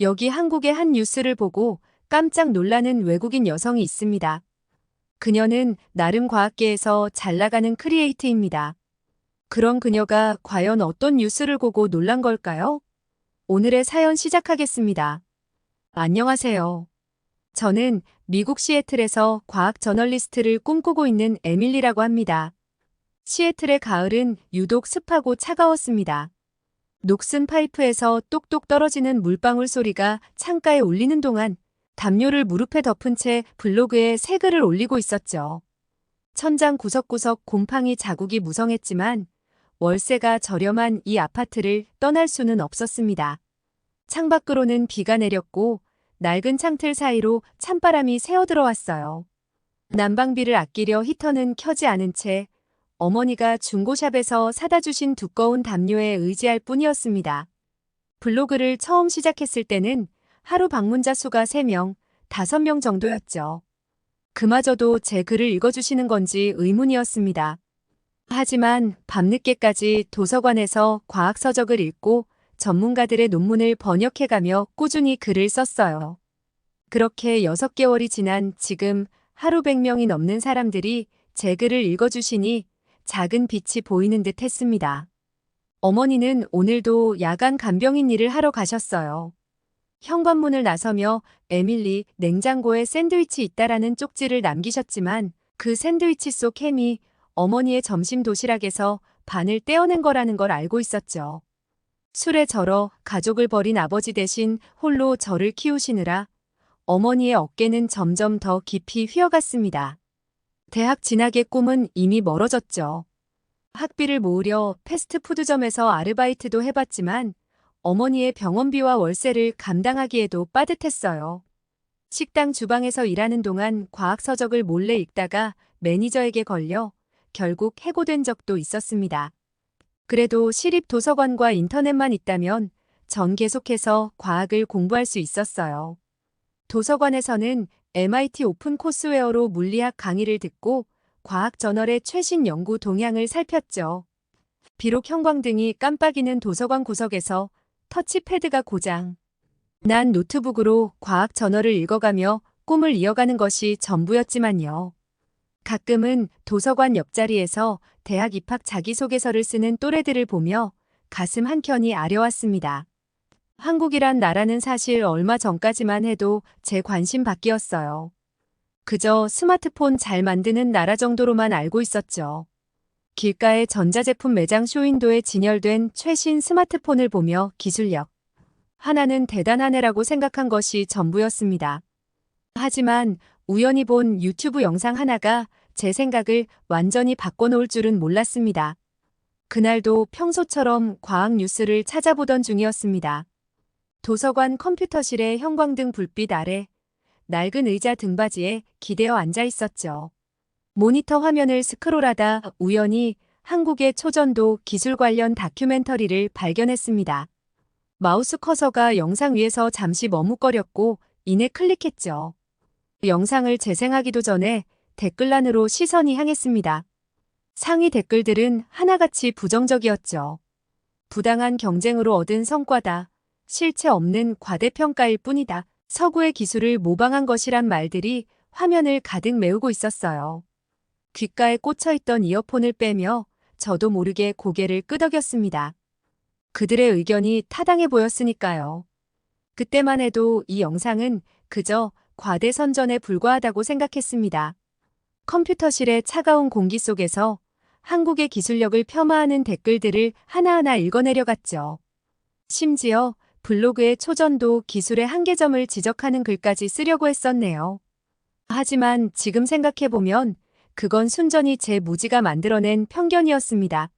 여기 한국의 한 뉴스를 보고 깜짝 놀라는 외국인 여성이 있습니다. 그녀는 나름 과학계에서 잘 나가는 크리에이트입니다. 그런 그녀가 과연 어떤 뉴스를 보고 놀란 걸까요? 오늘의 사연 시작하겠습니다. 안녕하세요. 저는 미국 시애틀에서 과학 저널리스트를 꿈꾸고 있는 에밀리라고 합니다. 시애틀의 가을은 유독 습하고 차가웠습니다. 녹슨 파이프에서 똑똑 떨어지는 물방울 소리가 창가에 울리는 동안 담요를 무릎에 덮은 채 블로그에 새 글을 올리고 있었죠. 천장 구석구석 곰팡이 자국이 무성했지만 월세가 저렴한 이 아파트를 떠날 수는 없었습니다. 창밖으로는 비가 내렸고 낡은 창틀 사이로 찬바람이 새어들어왔어요. 난방비를 아끼려 히터는 켜지 않은 채 어머니가 중고샵에서 사다 주신 두꺼운 담요에 의지할 뿐이었습니다. 블로그를 처음 시작했을 때는 하루 방문자 수가 3명, 5명 정도였죠. 그마저도 제 글을 읽어주시는 건지 의문이었습니다. 하지만 밤늦게까지 도서관에서 과학서적을 읽고 전문가들의 논문을 번역해가며 꾸준히 글을 썼어요. 그렇게 6개월이 지난 지금 하루 100명이 넘는 사람들이 제 글을 읽어주시니 작은 빛이 보이는 듯 했습니다. 어머니는 오늘도 야간 간병인 일을 하러 가셨어요. 현관문을 나서며 에밀리, 냉장고에 샌드위치 있다라는 쪽지를 남기셨지만 그 샌드위치 속 햄이 어머니의 점심 도시락에서 반을 떼어낸 거라는 걸 알고 있었죠. 술에 절어 가족을 버린 아버지 대신 홀로 저를 키우시느라 어머니의 어깨는 점점 더 깊이 휘어갔습니다. 대학 진학의 꿈은 이미 멀어졌죠. 학비를 모으려 패스트푸드점에서 아르바이트도 해봤지만 어머니의 병원비와 월세를 감당하기에도 빠듯했어요. 식당 주방에서 일하는 동안 과학서적을 몰래 읽다가 매니저에게 걸려 결국 해고된 적도 있었습니다. 그래도 시립도서관과 인터넷만 있다면 전 계속해서 과학을 공부할 수 있었어요. 도서관에서는 MIT 오픈 코스웨어로 물리학 강의를 듣고 과학저널의 최신 연구 동향을 살폈죠. 비록 형광등이 깜빡이는 도서관 구석에서 터치패드가 고장 난 노트북으로 과학저널을 읽어가며 꿈을 이어가는 것이 전부였지만요. 가끔은 도서관 옆자리에서 대학 입학 자기소개서를 쓰는 또래들을 보며 가슴 한켠이 아려왔습니다. 한국이란 나라는 사실 얼마 전까지만 해도 제 관심 밖이었어요. 그저 스마트폰 잘 만드는 나라 정도로만 알고 있었죠. 길가의 전자제품 매장 쇼윈도에 진열된 최신 스마트폰을 보며 기술력 하나는 대단한 애라고 생각한 것이 전부였습니다. 하지만 우연히 본 유튜브 영상 하나가 제 생각을 완전히 바꿔놓을 줄은 몰랐습니다. 그날도 평소처럼 과학 뉴스를 찾아보던 중이었습니다. 도서관 컴퓨터실의 형광등 불빛 아래 낡은 의자 등받이에 기대어 앉아 있었죠. 모니터 화면을 스크롤하다 우연히 한국의 초전도 기술 관련 다큐멘터리를 발견했습니다. 마우스 커서가 영상 위에서 잠시 머뭇거렸고 이내 클릭했죠. 영상을 재생하기도 전에 댓글란으로 시선이 향했습니다. 상위 댓글들은 하나같이 부정적이었죠. 부당한 경쟁으로 얻은 성과다. 실체 없는 과대평가일 뿐이다. 서구의 기술을 모방한 것이란 말들이 화면을 가득 메우고 있었어요. 귓가에 꽂혀있던 이어폰을 빼며 저도 모르게 고개를 끄덕였습니다. 그들의 의견이 타당해 보였으니까요. 그때만 해도 이 영상은 그저 과대선전에 불과하다고 생각했습니다. 컴퓨터실의 차가운 공기 속에서 한국의 기술력을 폄하하는 댓글들을 하나하나 읽어내려갔죠. 심지어 블로그의 초전도 기술의 한계점을 지적하는 글까지 쓰려고 했었네요. 하지만 지금 생각해보면 그건 순전히 제 무지가 만들어낸 편견이었습니다.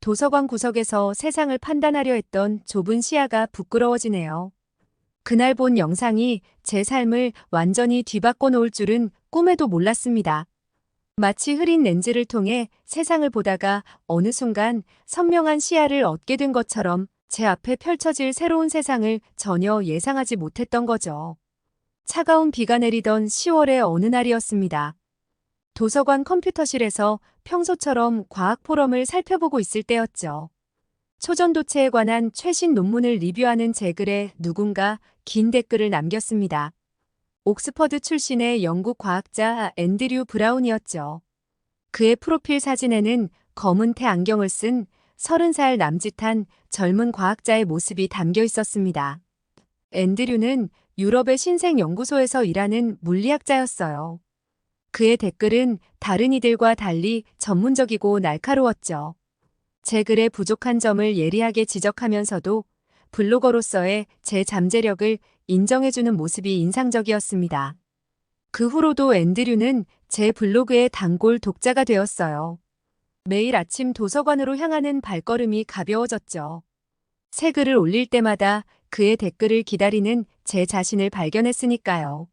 도서관 구석에서 세상을 판단하려 했던 좁은 시야가 부끄러워지네요. 그날 본 영상이 제 삶을 완전히 뒤바꿔 놓을 줄은 꿈에도 몰랐습니다. 마치 흐린 렌즈를 통해 세상을 보다가 어느 순간 선명한 시야를 얻게 된 것처럼 제 앞에 펼쳐질 새로운 세상을 전혀 예상하지 못했던 거죠. 차가운 비가 내리던 10월의 어느 날이었습니다. 도서관 컴퓨터실에서 평소처럼 과학 포럼을 살펴보고 있을 때였죠. 초전도체에 관한 최신 논문을 리뷰하는 제 글에 누군가 긴 댓글을 남겼습니다. 옥스퍼드 출신의 영국 과학자 앤드류 브라운이었죠. 그의 프로필 사진에는 검은 테 안경을 쓴 30살 남짓한 젊은 과학자의 모습이 담겨 있었습니다. 앤드류는 유럽의 신생연구소에서 일하는 물리학자였어요. 그의 댓글은 다른 이들과 달리 전문적이고 날카로웠죠. 제 글의 부족한 점을 예리하게 지적하면서도 블로거로서의 제 잠재력을 인정해주는 모습이 인상적이었습니다. 그 후로도 앤드류는 제 블로그의 단골 독자가 되었어요. 매일 아침 도서관으로 향하는 발걸음이 가벼워졌죠. 새 글을 올릴 때마다 그의 댓글을 기다리는 제 자신을 발견했으니까요.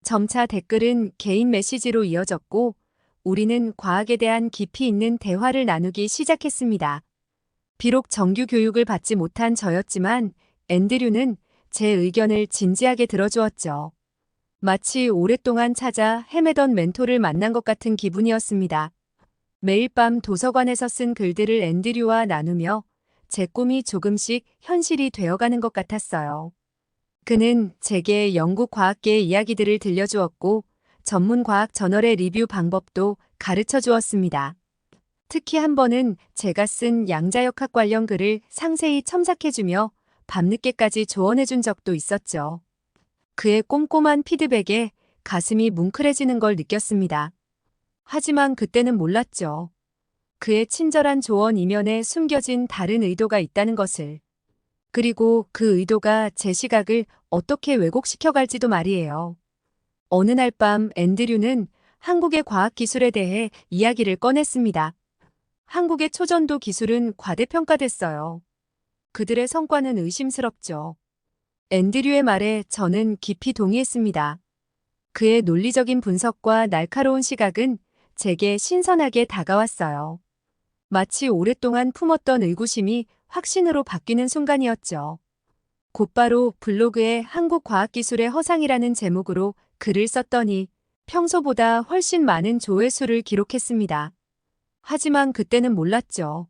점차 댓글은 개인 메시지로 이어졌고 우리는 과학에 대한 깊이 있는 대화를 나누기 시작했습니다. 비록 정규 교육을 받지 못한 저였지만 앤드류는 제 의견을 진지하게 들어주었죠. 마치 오랫동안 찾아 헤매던 멘토를 만난 것 같은 기분이었습니다. 매일 밤 도서관에서 쓴 글들을 앤드류와 나누며 제 꿈이 조금씩 현실이 되어가는 것 같았어요. 그는 제게 영국 과학계의 이야기들을 들려주었고 전문 과학 저널의 리뷰 방법도 가르쳐 주었습니다. 특히 한 번은 제가 쓴 양자역학 관련 글을 상세히 첨삭해주며 밤늦게까지 조언해준 적도 있었죠. 그의 꼼꼼한 피드백에 가슴이 뭉클해지는 걸 느꼈습니다. 하지만 그때는 몰랐죠. 그의 친절한 조언 이면에 숨겨진 다른 의도가 있다는 것을. 그리고 그 의도가 제 시각을 어떻게 왜곡시켜갈지도 말이에요. 어느 날 밤 앤드류는 한국의 과학기술에 대해 이야기를 꺼냈습니다. 한국의 초전도 기술은 과대평가됐어요. 그들의 성과는 의심스럽죠. 앤드류의 말에 저는 깊이 동의했습니다. 그의 논리적인 분석과 날카로운 시각은 제게 신선하게 다가왔어요. 마치 오랫동안 품었던 의구심이 확신으로 바뀌는 순간이었죠. 곧바로 블로그에 한국 과학기술의 허상이라는 제목으로 글을 썼더니 평소보다 훨씬 많은 조회수를 기록했습니다. 하지만 그때는 몰랐죠.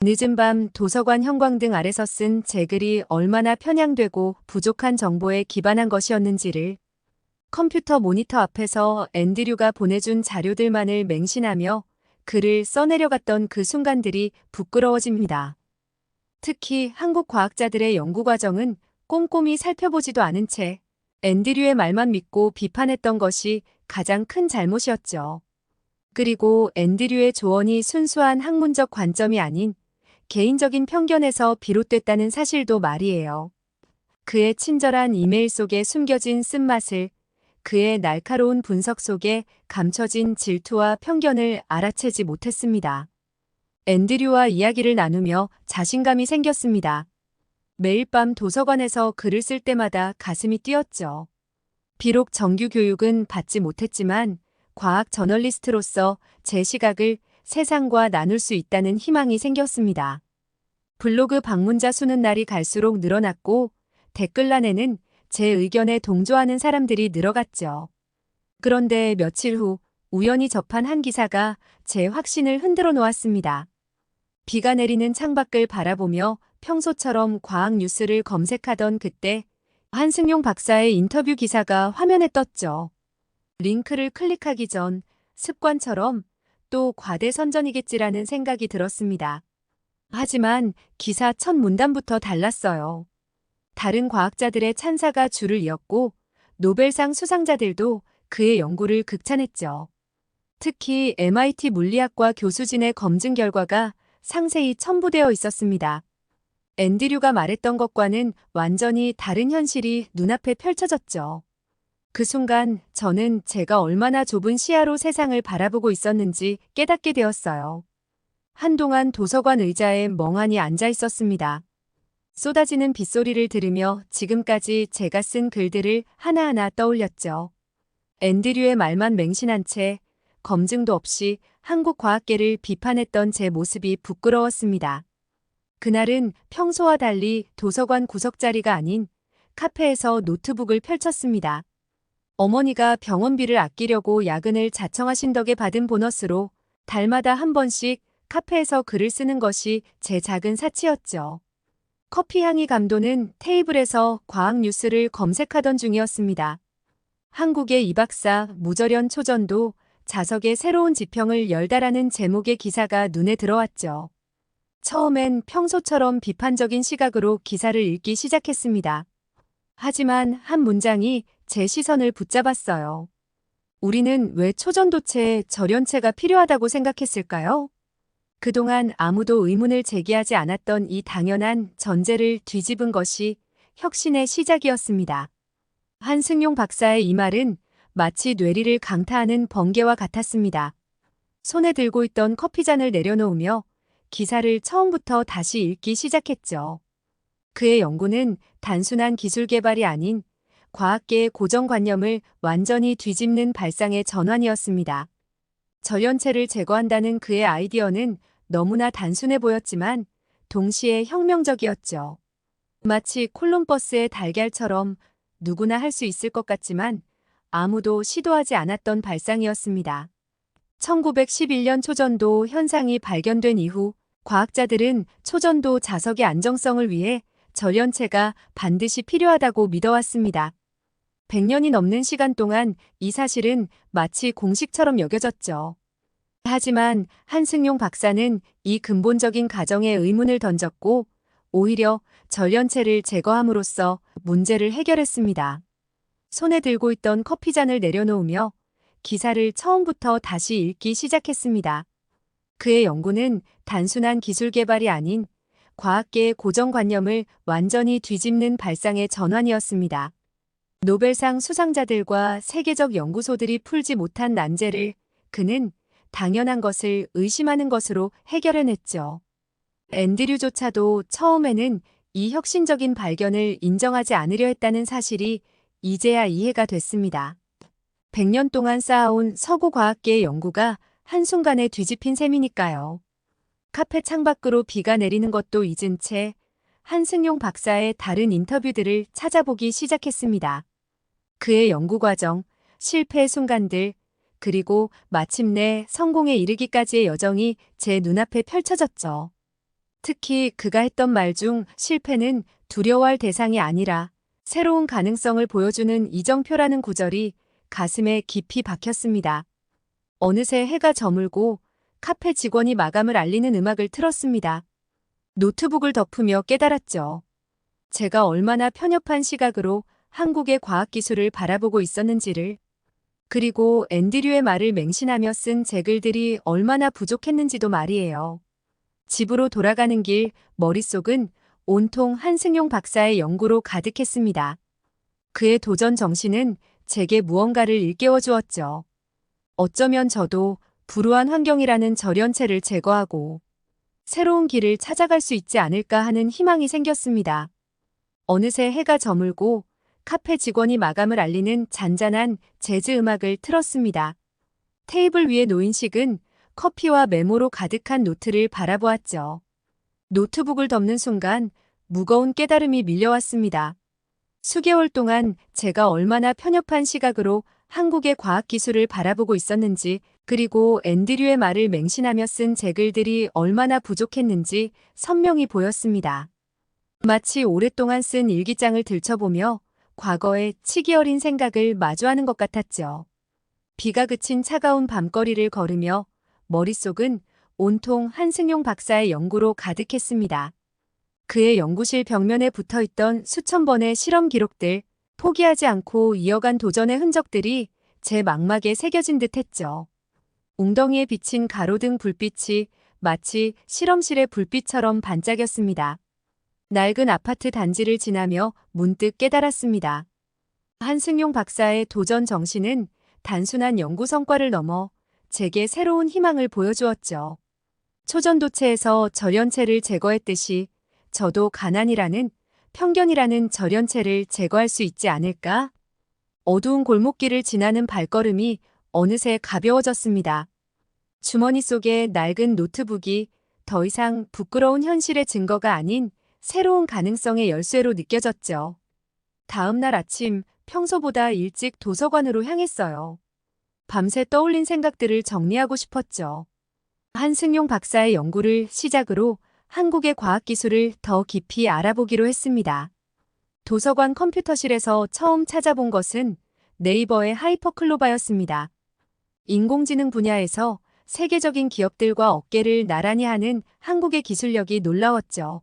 늦은 밤 도서관 형광등 아래서 쓴 제 글이 얼마나 편향되고 부족한 정보에 기반한 것이었는지를. 컴퓨터 모니터 앞에서 앤드류가 보내준 자료들만을 맹신하며 글을 써내려갔던 그 순간들이 부끄러워집니다. 특히 한국 과학자들의 연구 과정은 꼼꼼히 살펴보지도 않은 채 앤드류의 말만 믿고 비판했던 것이 가장 큰 잘못이었죠. 그리고 앤드류의 조언이 순수한 학문적 관점이 아닌 개인적인 편견에서 비롯됐다는 사실도 말이에요. 그의 친절한 이메일 속에 숨겨진 쓴맛을, 그의 날카로운 분석 속에 감춰진 질투와 편견을 알아채지 못했습니다. 앤드류와 이야기를 나누며 자신감이 생겼습니다. 매일 밤 도서관에서 글을 쓸 때마다 가슴이 뛰었죠. 비록 정규 교육은 받지 못했지만 과학 저널리스트로서 제 시각을 세상과 나눌 수 있다는 희망이 생겼습니다. 블로그 방문자 수는 날이 갈수록 늘어났고 댓글란에는 제 의견에 동조하는 사람들이 늘어갔죠. 그런데 며칠 후 우연히 접한 한 기사가 제 확신을 흔들어 놓았습니다. 비가 내리는 창밖을 바라보며 평소처럼 과학 뉴스를 검색하던 그때 한승용 박사의 인터뷰 기사가 화면에 떴죠. 링크를 클릭하기 전 습관처럼 또 과대선전이겠지라는 생각이 들었습니다. 하지만 기사 첫 문단부터 달랐어요. 다른 과학자들의 찬사가 줄을 이었고 노벨상 수상자들도 그의 연구를 극찬했죠. 특히 MIT 물리학과 교수진의 검증 결과가 상세히 첨부되어 있었습니다. 앤드류가 말했던 것과는 완전히 다른 현실이 눈앞에 펼쳐졌죠. 그 순간 저는 제가 얼마나 좁은 시야로 세상을 바라보고 있었는지 깨닫게 되었어요. 한동안 도서관 의자에 멍하니 앉아 있었습니다. 쏟아지는 빗소리를 들으며 지금까지 제가 쓴 글들을 하나하나 떠올렸죠. 앤드류의 말만 맹신한 채 검증도 없이 한국 과학계를 비판했던 제 모습이 부끄러웠습니다. 그날은 평소와 달리 도서관 구석자리가 아닌 카페에서 노트북을 펼쳤습니다. 어머니가 병원비를 아끼려고 야근을 자청하신 덕에 받은 보너스로 달마다 한 번씩 카페에서 글을 쓰는 것이 제 작은 사치였죠. 커피 향이 감도는 테이블에서 과학 뉴스를 검색하던 중이었습니다. 한국의 이 박사 무절연 초전도 자석의 새로운 지평을 열다라는 제목의 기사가 눈에 들어왔죠. 처음엔 평소처럼 비판적인 시각으로 기사를 읽기 시작했습니다. 하지만 한 문장이 제 시선을 붙잡았어요. 우리는 왜 초전도체에 절연체가 필요하다고 생각했을까요? 그동안 아무도 의문을 제기하지 않았던 이 당연한 전제를 뒤집은 것이 혁신의 시작이었습니다. 한승용 박사의 이 말은 마치 뇌리를 강타하는 번개와 같았습니다. 손에 들고 있던 커피잔을 내려놓으며 기사를 처음부터 다시 읽기 시작했죠. 그의 연구는 단순한 기술 개발이 아닌 과학계의 고정관념을 완전히 뒤집는 발상의 전환이었습니다. 절연체를 제거한다는 그의 아이디어는 너무나 단순해 보였지만 동시에 혁명적이었죠. 마치 콜럼버스의 달걀처럼 누구나 할 수 있을 것 같지만 아무도 시도하지 않았던 발상이었습니다. 1911년 초전도 현상이 발견된 이후 과학자들은 초전도 자석의 안정성을 위해 절연체가 반드시 필요하다고 믿어왔습니다. 100년이 넘는 시간 동안 이 사실은 마치 공식처럼 여겨졌죠. 하지만 한승용 박사는 이 근본적인 가정에 의문을 던졌고 오히려 절연체를 제거함으로써 문제를 해결했습니다. 손에 들고 있던 커피잔을 내려놓으며 기사를 처음부터 다시 읽기 시작했습니다. 그의 연구는 단순한 기술 개발이 아닌 과학계의 고정관념을 완전히 뒤집는 발상의 전환이었습니다. 노벨상 수상자들과 세계적 연구소들이 풀지 못한 난제를 그는 당연한 것을 의심하는 것으로 해결해냈죠. 앤드류조차도 처음에는 이 혁신적인 발견을 인정하지 않으려 했다는 사실이 이제야 이해가 됐습니다. 100년 동안 쌓아온 서구 과학계의 연구가 한순간에 뒤집힌 셈이니까요. 카페 창밖으로 비가 내리는 것도 잊은 채 한승용 박사의 다른 인터뷰들을 찾아보기 시작했습니다. 그의 연구 과정, 실패의 순간들, 그리고 마침내 성공에 이르기까지의 여정이 제 눈앞에 펼쳐졌죠. 특히 그가 했던 말 중 실패는 두려워할 대상이 아니라 새로운 가능성을 보여주는 이정표라는 구절이 가슴에 깊이 박혔습니다. 어느새 해가 저물고 카페 직원이 마감을 알리는 음악을 틀었습니다. 노트북을 덮으며 깨달았죠. 제가 얼마나 편협한 시각으로 한국의 과학기술을 바라보고 있었는지를, 그리고 앤드류의 말을 맹신하며 쓴 제 글들이 얼마나 부족했는지도 말이에요. 집으로 돌아가는 길 머릿속은 온통 한승용 박사의 연구로 가득했습니다. 그의 도전 정신은 제게 무언가를 일깨워 주었죠. 어쩌면 저도 불우한 환경이라는 절연체를 제거하고 새로운 길을 찾아갈 수 있지 않을까 하는 희망이 생겼습니다. 어느새 해가 저물고 카페 직원이 마감을 알리는 잔잔한 재즈 음악을 틀었습니다. 테이블 위에 놓인 식은 커피와 메모로 가득한 노트를 바라보았죠. 노트북을 덮는 순간 무거운 깨달음이 밀려왔습니다. 수개월 동안 제가 얼마나 편협한 시각으로 한국의 과학기술을 바라보고 있었는지, 그리고 앤드류의 말을 맹신하며 쓴 제 글들이 얼마나 부족했는지 선명히 보였습니다. 마치 오랫동안 쓴 일기장을 들춰보며 과거의 치기 어린 생각을 마주하는 것 같았죠. 비가 그친 차가운 밤거리를 걸으며 머릿속은 온통 한승용 박사의 연구로 가득했습니다. 그의 연구실 벽면에 붙어있던 수천 번의 실험 기록들, 포기하지 않고 이어간 도전의 흔적들이 제 망막에 새겨진 듯 했죠. 웅덩이에 비친 가로등 불빛이 마치 실험실의 불빛처럼 반짝였습니다. 낡은 아파트 단지를 지나며 문득 깨달았습니다. 한승용 박사의 도전 정신은 단순한 연구 성과를 넘어 제게 새로운 희망을 보여주었죠. 초전도체에서 절연체를 제거했듯이 저도 가난이라는, 편견이라는 절연체를 제거할 수 있지 않을까? 어두운 골목길을 지나는 발걸음이 어느새 가벼워졌습니다. 주머니 속의 낡은 노트북이 더 이상 부끄러운 현실의 증거가 아닌 새로운 가능성의 열쇠로 느껴졌죠. 다음 날 아침 평소보다 일찍 도서관으로 향했어요. 밤새 떠올린 생각들을 정리하고 싶었죠. 한승용 박사의 연구를 시작으로 한국의 과학기술을 더 깊이 알아보기로 했습니다. 도서관 컴퓨터실에서 처음 찾아본 것은 네이버의 하이퍼클로바였습니다. 인공지능 분야에서 세계적인 기업들과 어깨를 나란히 하는 한국의 기술력이 놀라웠죠.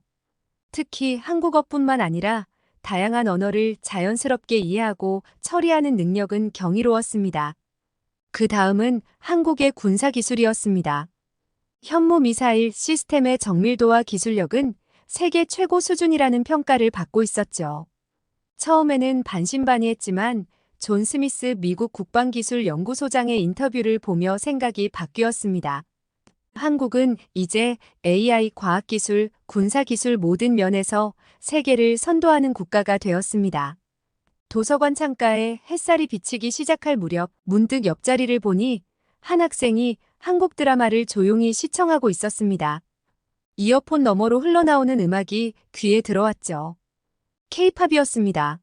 특히 한국어뿐만 아니라 다양한 언어를 자연스럽게 이해하고 처리하는 능력은 경이로웠습니다. 그 다음은 한국의 군사기술이었습니다. 현무미사일 시스템의 정밀도와 기술력은 세계 최고 수준이라는 평가를 받고 있었죠. 처음에는 반신반의했지만 존 스미스 미국 국방기술연구소장의 인터뷰를 보며 생각이 바뀌었습니다. 한국은 이제 AI, 과학기술, 군사기술 모든 면에서 세계를 선도하는 국가가 되었습니다. 도서관 창가에 햇살이 비치기 시작할 무렵 문득 옆자리를 보니 한 학생이 한국 드라마를 조용히 시청하고 있었습니다. 이어폰 너머로 흘러나오는 음악이 귀에 들어왔죠. K-팝이었습니다.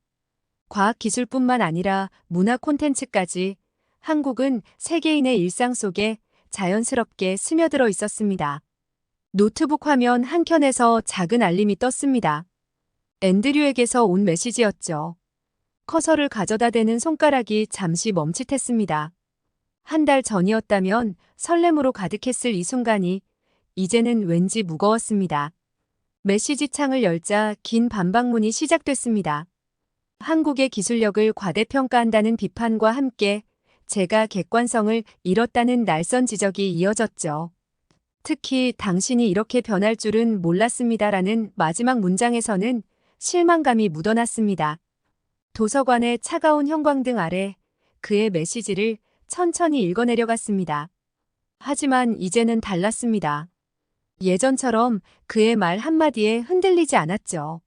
과학기술뿐만 아니라 문화 콘텐츠까지 한국은 세계인의 일상 속에 자연스럽게 스며들어 있었습니다. 노트북 화면 한켠에서 작은 알림이 떴습니다. 앤드류에게서 온 메시지였죠. 커서를 가져다 대는 손가락이 잠시 멈칫했습니다. 한 달 전이었다면 설렘으로 가득했을 이 순간이 이제는 왠지 무거웠습니다. 메시지 창을 열자 긴 반박문이 시작됐습니다. 한국의 기술력을 과대평가한다는 비판과 함께 제가 객관성을 잃었다는 날선 지적이 이어졌죠. 특히 당신이 이렇게 변할 줄은 몰랐습니다라는 마지막 문장에서는 실망감이 묻어났습니다. 도서관의 차가운 형광등 아래 그의 메시지를 천천히 읽어내려갔습니다. 하지만 이제는 달랐습니다. 예전처럼 그의 말 한마디에 흔들리지 않았죠.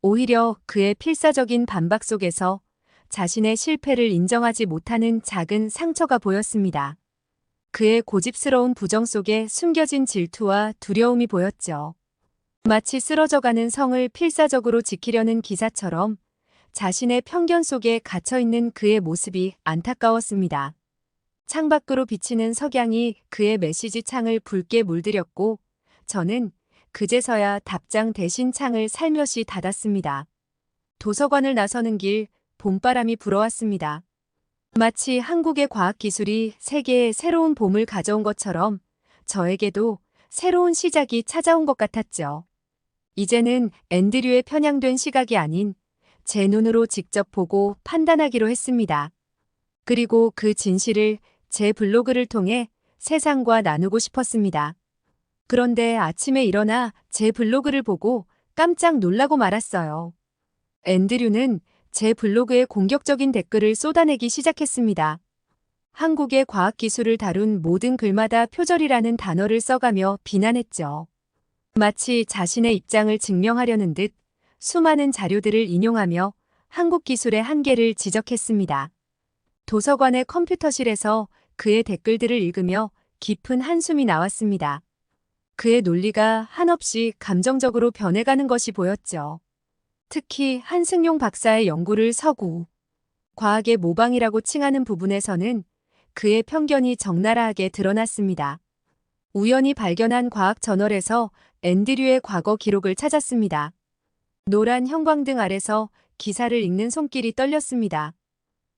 오히려 그의 필사적인 반박 속에서 자신의 실패를 인정하지 못하는 작은 상처가 보였습니다. 그의 고집스러운 부정 속에 숨겨진 질투와 두려움이 보였죠. 마치 쓰러져가는 성을 필사적으로 지키려는 기사처럼 자신의 편견 속에 갇혀있는 그의 모습이 안타까웠습니다. 창밖으로 비치는 석양이 그의 메시지 창을 붉게 물들였고 저는 그제서야 답장 대신 창을 살며시 닫았습니다. 도서관을 나서는 길 봄바람이 불어왔습니다. 마치 한국의 과학기술이 세계에 새로운 봄을 가져온 것처럼 저에게도 새로운 시작이 찾아온 것 같았죠. 이제는 앤드류의 편향된 시각이 아닌 제 눈으로 직접 보고 판단하기로 했습니다. 그리고 그 진실을 제 블로그를 통해 세상과 나누고 싶었습니다. 그런데 아침에 일어나 제 블로그를 보고 깜짝 놀라고 말았어요. 앤드류는 제 블로그에 공격적인 댓글을 쏟아내기 시작했습니다. 한국의 과학기술을 다룬 모든 글마다 표절이라는 단어를 써가며 비난했죠. 마치 자신의 입장을 증명하려는 듯 수많은 자료들을 인용하며 한국 기술의 한계를 지적했습니다. 도서관의 컴퓨터실에서 그의 댓글들을 읽으며 깊은 한숨이 나왔습니다. 그의 논리가 한없이 감정적으로 변해가는 것이 보였죠. 특히 한승용 박사의 연구를 서구 과학의 모방이라고 칭하는 부분에서는 그의 편견이 적나라하게 드러났습니다. 우연히 발견한 과학 저널에서 앤드류의 과거 기록을 찾았습니다. 노란 형광등 아래서 기사를 읽는 손길이 떨렸습니다.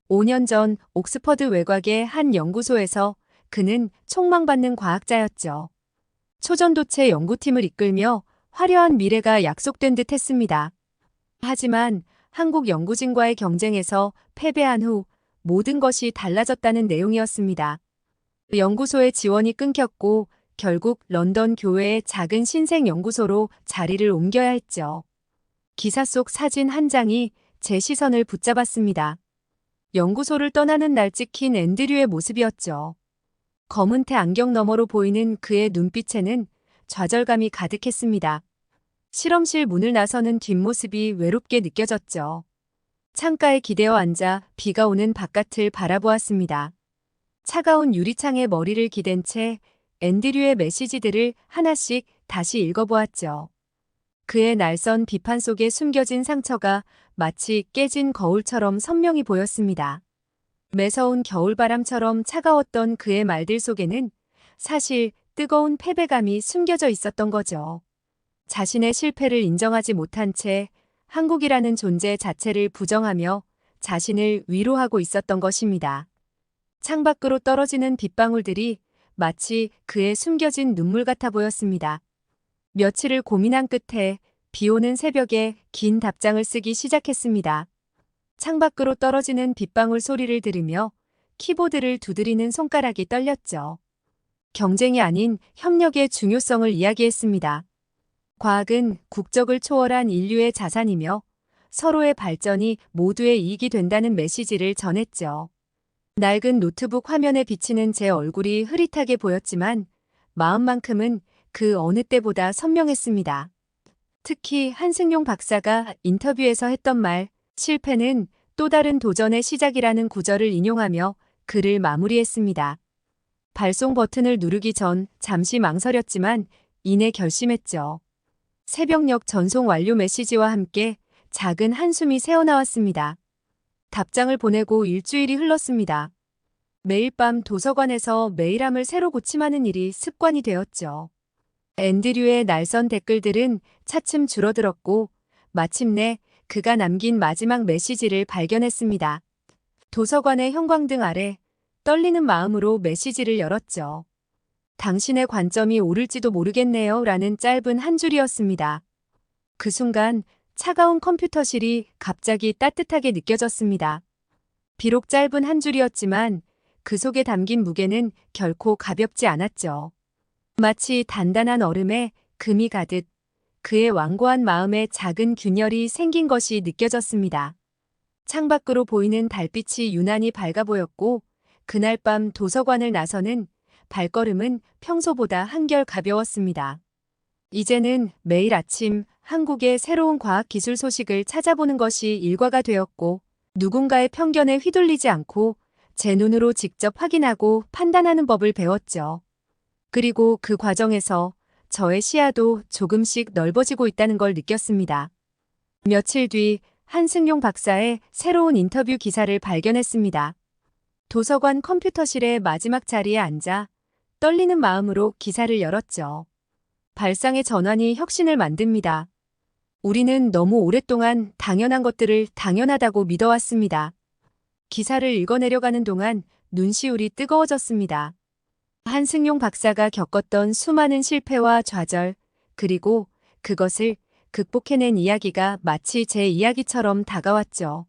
5년 전 옥스퍼드 외곽의 한 연구소에서 그는 촉망받는 과학자였죠. 초전도체 연구팀을 이끌며 화려한 미래가 약속된 듯 했습니다. 하지만 한국 연구진과의 경쟁에서 패배한 후 모든 것이 달라졌다는 내용이었습니다. 연구소의 지원이 끊겼고 결국 런던 교외의 작은 신생 연구소로 자리를 옮겨야 했죠. 기사 속 사진 한 장이 제 시선을 붙잡았습니다. 연구소를 떠나는 날 찍힌 앤드류의 모습이었죠. 검은 테 안경 너머로 보이는 그의 눈빛에는 좌절감이 가득했습니다. 실험실 문을 나서는 뒷모습이 외롭게 느껴졌죠. 창가에 기대어 앉아 비가 오는 바깥을 바라보았습니다. 차가운 유리창에 머리를 기댄 채 앤드류의 메시지들을 하나씩 다시 읽어보았죠. 그의 날선 비판 속에 숨겨진 상처가 마치 깨진 거울처럼 선명히 보였습니다. 매서운 겨울바람처럼 차가웠던 그의 말들 속에는 사실 뜨거운 패배감이 숨겨져 있었던 거죠. 자신의 실패를 인정하지 못한 채 한국이라는 존재 자체를 부정하며 자신을 위로하고 있었던 것입니다. 창밖으로 떨어지는 빗방울들이 마치 그의 숨겨진 눈물 같아 보였습니다. 며칠을 고민한 끝에 비 오는 새벽에 긴 답장을 쓰기 시작했습니다. 창밖으로 떨어지는 빗방울 소리를 들으며 키보드를 두드리는 손가락이 떨렸죠. 경쟁이 아닌 협력의 중요성을 이야기했습니다. 과학은 국적을 초월한 인류의 자산이며 서로의 발전이 모두의 이익이 된다는 메시지를 전했죠. 낡은 노트북 화면에 비치는 제 얼굴이 흐릿하게 보였지만 마음만큼은 그 어느 때보다 선명했습니다. 특히 한승용 박사가 인터뷰에서 했던 말, 실패는 또 다른 도전의 시작이라는 구절을 인용하며 글을 마무리했습니다. 발송 버튼을 누르기 전 잠시 망설였지만 이내 결심했죠. 새벽녘 전송 완료 메시지와 함께 작은 한숨이 새어나왔습니다. 답장을 보내고 일주일이 흘렀습니다. 매일 밤 도서관에서 메일함을 새로 고침하는 일이 습관이 되었죠. 앤드류의 날선 댓글들은 차츰 줄어들었고 마침내 그가 남긴 마지막 메시지를 발견했습니다. 도서관의 형광등 아래 떨리는 마음으로 메시지를 열었죠. 당신의 관점이 옳을지도 모르겠네요 라는 짧은 한 줄이었습니다. 그 순간 차가운 컴퓨터실이 갑자기 따뜻하게 느껴졌습니다. 비록 짧은 한 줄이었지만 그 속에 담긴 무게는 결코 가볍지 않았죠. 마치 단단한 얼음에 금이 가듯 그의 완고한 마음에 작은 균열이 생긴 것이 느껴졌습니다. 창밖으로 보이는 달빛이 유난히 밝아 보였고 그날 밤 도서관을 나서는 발걸음은 평소보다 한결 가벼웠습니다. 이제는 매일 아침 한국의 새로운 과학기술 소식을 찾아보는 것이 일과가 되었고 누군가의 편견에 휘둘리지 않고 제 눈으로 직접 확인하고 판단하는 법을 배웠죠. 그리고 그 과정에서 저의 시야도 조금씩 넓어지고 있다는 걸 느꼈습니다. 며칠 뒤 한승용 박사의 새로운 인터뷰 기사를 발견했습니다. 도서관 컴퓨터실의 마지막 자리에 앉아 떨리는 마음으로 기사를 열었죠. 발상의 전환이 혁신을 만듭니다. 우리는 너무 오랫동안 당연한 것들을 당연하다고 믿어왔습니다. 기사를 읽어내려가는 동안 눈시울이 뜨거워졌습니다. 한승용 박사가 겪었던 수많은 실패와 좌절, 그리고 그것을 극복해낸 이야기가 마치 제 이야기처럼 다가왔죠.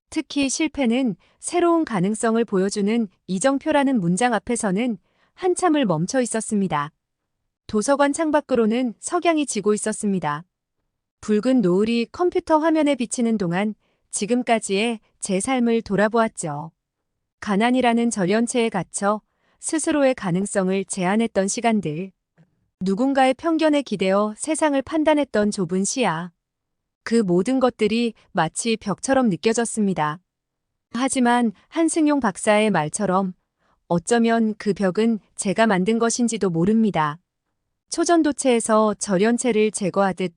특히 실패는 새로운 가능성을 보여주는 이정표라는 문장 앞에서는 한참을 멈춰 있었습니다. 도서관 창밖으로는 석양이 지고 있었습니다. 붉은 노을이 컴퓨터 화면에 비치는 동안 지금까지의 제 삶을 돌아보았죠. 가난이라는 절연체에 갇혀 스스로의 가능성을 제한했던 시간들, 누군가의 편견에 기대어 세상을 판단했던 좁은 시야, 그 모든 것들이 마치 벽처럼 느껴졌습니다. 하지만 한승용 박사의 말처럼 어쩌면 그 벽은 제가 만든 것인지도 모릅니다. 초전도체에서 절연체를 제거하듯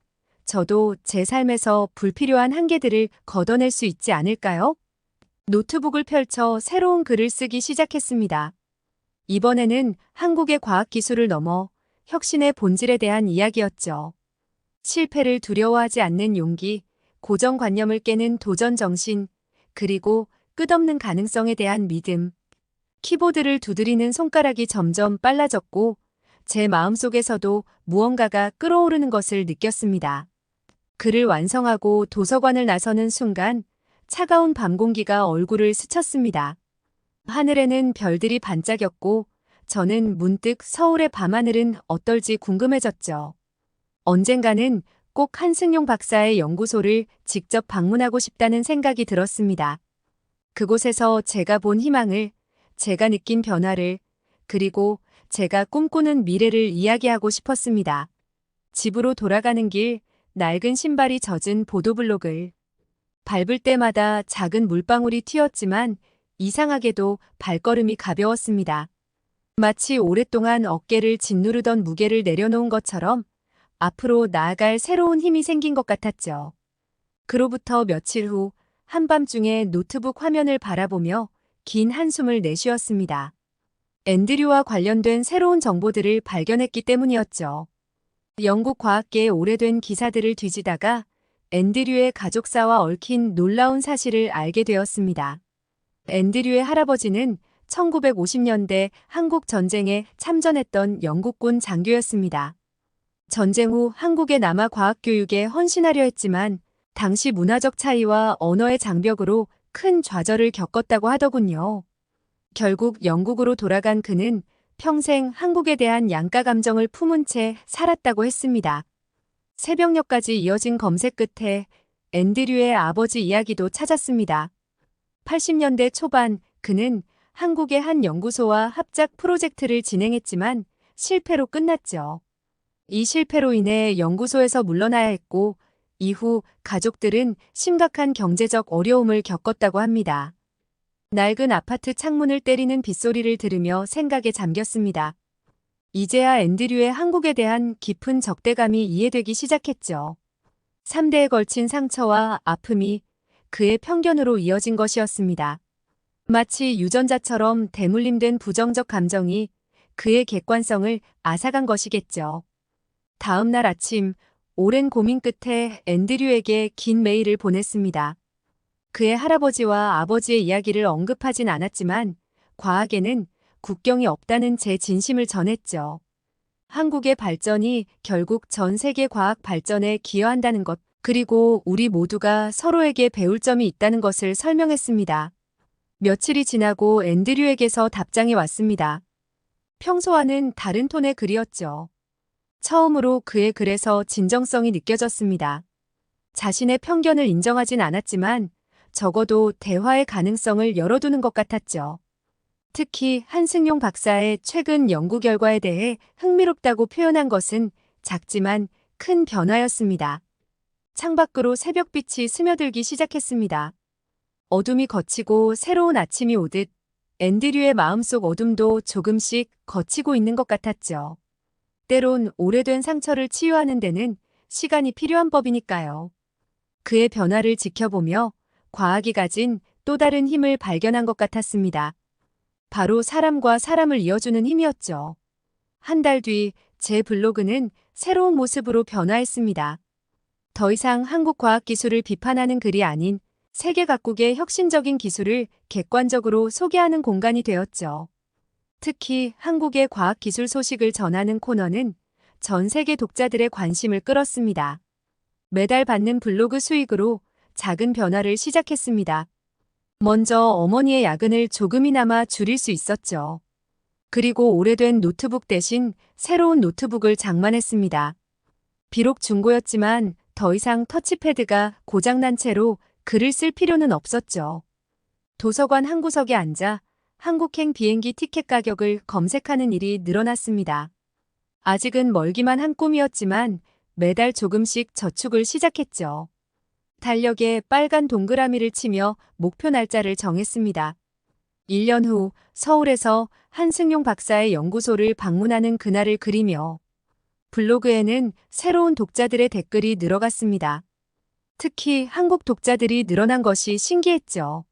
저도 제 삶에서 불필요한 한계들을 걷어낼 수 있지 않을까요? 노트북을 펼쳐 새로운 글을 쓰기 시작했습니다. 이번에는 한국의 과학기술을 넘어 혁신의 본질에 대한 이야기였죠. 실패를 두려워하지 않는 용기, 고정관념을 깨는 도전 정신, 그리고 끝없는 가능성에 대한 믿음. 키보드를 두드리는 손가락이 점점 빨라졌고 제 마음속에서도 무언가가 끓어오르는 것을 느꼈습니다. 글을 완성하고 도서관을 나서는 순간 차가운 밤 공기가 얼굴을 스쳤습니다. 하늘에는 별들이 반짝였고 저는 문득 서울의 밤하늘은 어떨지 궁금해졌죠. 언젠가는 꼭 한승용 박사의 연구소를 직접 방문하고 싶다는 생각이 들었습니다. 그곳에서 제가 본 희망을, 제가 느낀 변화를, 그리고 제가 꿈꾸는 미래를 이야기하고 싶었습니다. 집으로 돌아가는 길, 낡은 신발이 젖은 보도블록을 밟을 때마다 작은 물방울이 튀었지만 이상하게도 발걸음이 가벼웠습니다. 마치 오랫동안 어깨를 짓누르던 무게를 내려놓은 것처럼 앞으로 나아갈 새로운 힘이 생긴 것 같았죠. 그로부터 며칠 후 한밤중에 노트북 화면을 바라보며 긴 한숨을 내쉬었습니다. 앤드류와 관련된 새로운 정보들을 발견했기 때문이었죠. 영국 과학계의 오래된 기사들을 뒤지다가 앤드류의 가족사와 얽힌 놀라운 사실을 알게 되었습니다. 앤드류의 할아버지는 1950년대 한국 전쟁에 참전했던 영국군 장교였습니다. 전쟁 후 한국에 남아 과학교육에 헌신하려 했지만 당시 문화적 차이와 언어의 장벽으로 큰 좌절을 겪었다고 하더군요. 결국 영국으로 돌아간 그는 평생 한국에 대한 양가 감정을 품은 채 살았다고 했습니다. 새벽녘까지 이어진 검색 끝에 앤드류의 아버지 이야기도 찾았습니다. 80년대 초반 그는 한국의 한 연구소와 합작 프로젝트를 진행했지만 실패로 끝났죠. 이 실패로 인해 연구소에서 물러나야 했고 이후 가족들은 심각한 경제적 어려움을 겪었다고 합니다. 낡은 아파트 창문을 때리는 빗소리를 들으며 생각에 잠겼습니다. 이제야 앤드류의 한국에 대한 깊은 적대감이 이해되기 시작했죠. 3대에 걸친 상처와 아픔이 그의 편견으로 이어진 것이었습니다. 마치 유전자처럼 대물림된 부정적 감정이 그의 객관성을 앗아간 것이겠죠. 다음 날 아침, 오랜 고민 끝에 앤드류에게 긴 메일을 보냈습니다. 그의 할아버지와 아버지의 이야기를 언급하진 않았지만 과학에는 국경이 없다는 제 진심을 전했죠. 한국의 발전이 결국 전 세계 과학 발전에 기여한다는 것, 그리고 우리 모두가 서로에게 배울 점이 있다는 것을 설명했습니다. 며칠이 지나고 앤드류에게서 답장이 왔습니다. 평소와는 다른 톤의 글이었죠. 처음으로 그의 글에서 진정성이 느껴졌습니다. 자신의 편견을 인정하진 않았지만 적어도 대화의 가능성을 열어두는 것 같았죠. 특히 한승용 박사의 최근 연구 결과에 대해 흥미롭다고 표현한 것은 작지만 큰 변화였습니다. 창밖으로 새벽빛이 스며들기 시작했습니다. 어둠이 걷히고 새로운 아침이 오듯 앤드류의 마음속 어둠도 조금씩 걷히고 있는 것 같았죠. 때론 오래된 상처를 치유하는 데는 시간이 필요한 법이니까요. 그의 변화를 지켜보며 과학이 가진 또 다른 힘을 발견한 것 같았습니다. 바로 사람과 사람을 이어주는 힘이었죠. 한 달 뒤 제 블로그는 새로운 모습으로 변화했습니다. 더 이상 한국 과학기술을 비판하는 글이 아닌 세계 각국의 혁신적인 기술을 객관적으로 소개하는 공간이 되었죠. 특히 한국의 과학기술 소식을 전하는 코너는 전 세계 독자들의 관심을 끌었습니다. 매달 받는 블로그 수익으로 작은 변화를 시작했습니다. 먼저 어머니의 야근을 조금이나마 줄일 수 있었죠. 그리고 오래된 노트북 대신 새로운 노트북을 장만했습니다. 비록 중고였지만 더 이상 터치패드가 고장난 채로 글을 쓸 필요는 없었죠. 도서관 한 구석에 앉아 한국행 비행기 티켓 가격을 검색하는 일이 늘어났습니다. 아직은 멀기만 한 꿈이었지만 매달 조금씩 저축을 시작했죠. 달력에 빨간 동그라미를 치며 목표 날짜를 정했습니다. 1년 후 서울에서 한승용 박사의 연구소를 방문하는 그날을 그리며 블로그에는 새로운 독자들의 댓글이 늘어갔습니다. 특히 한국 독자들이 늘어난 것이 신기했죠.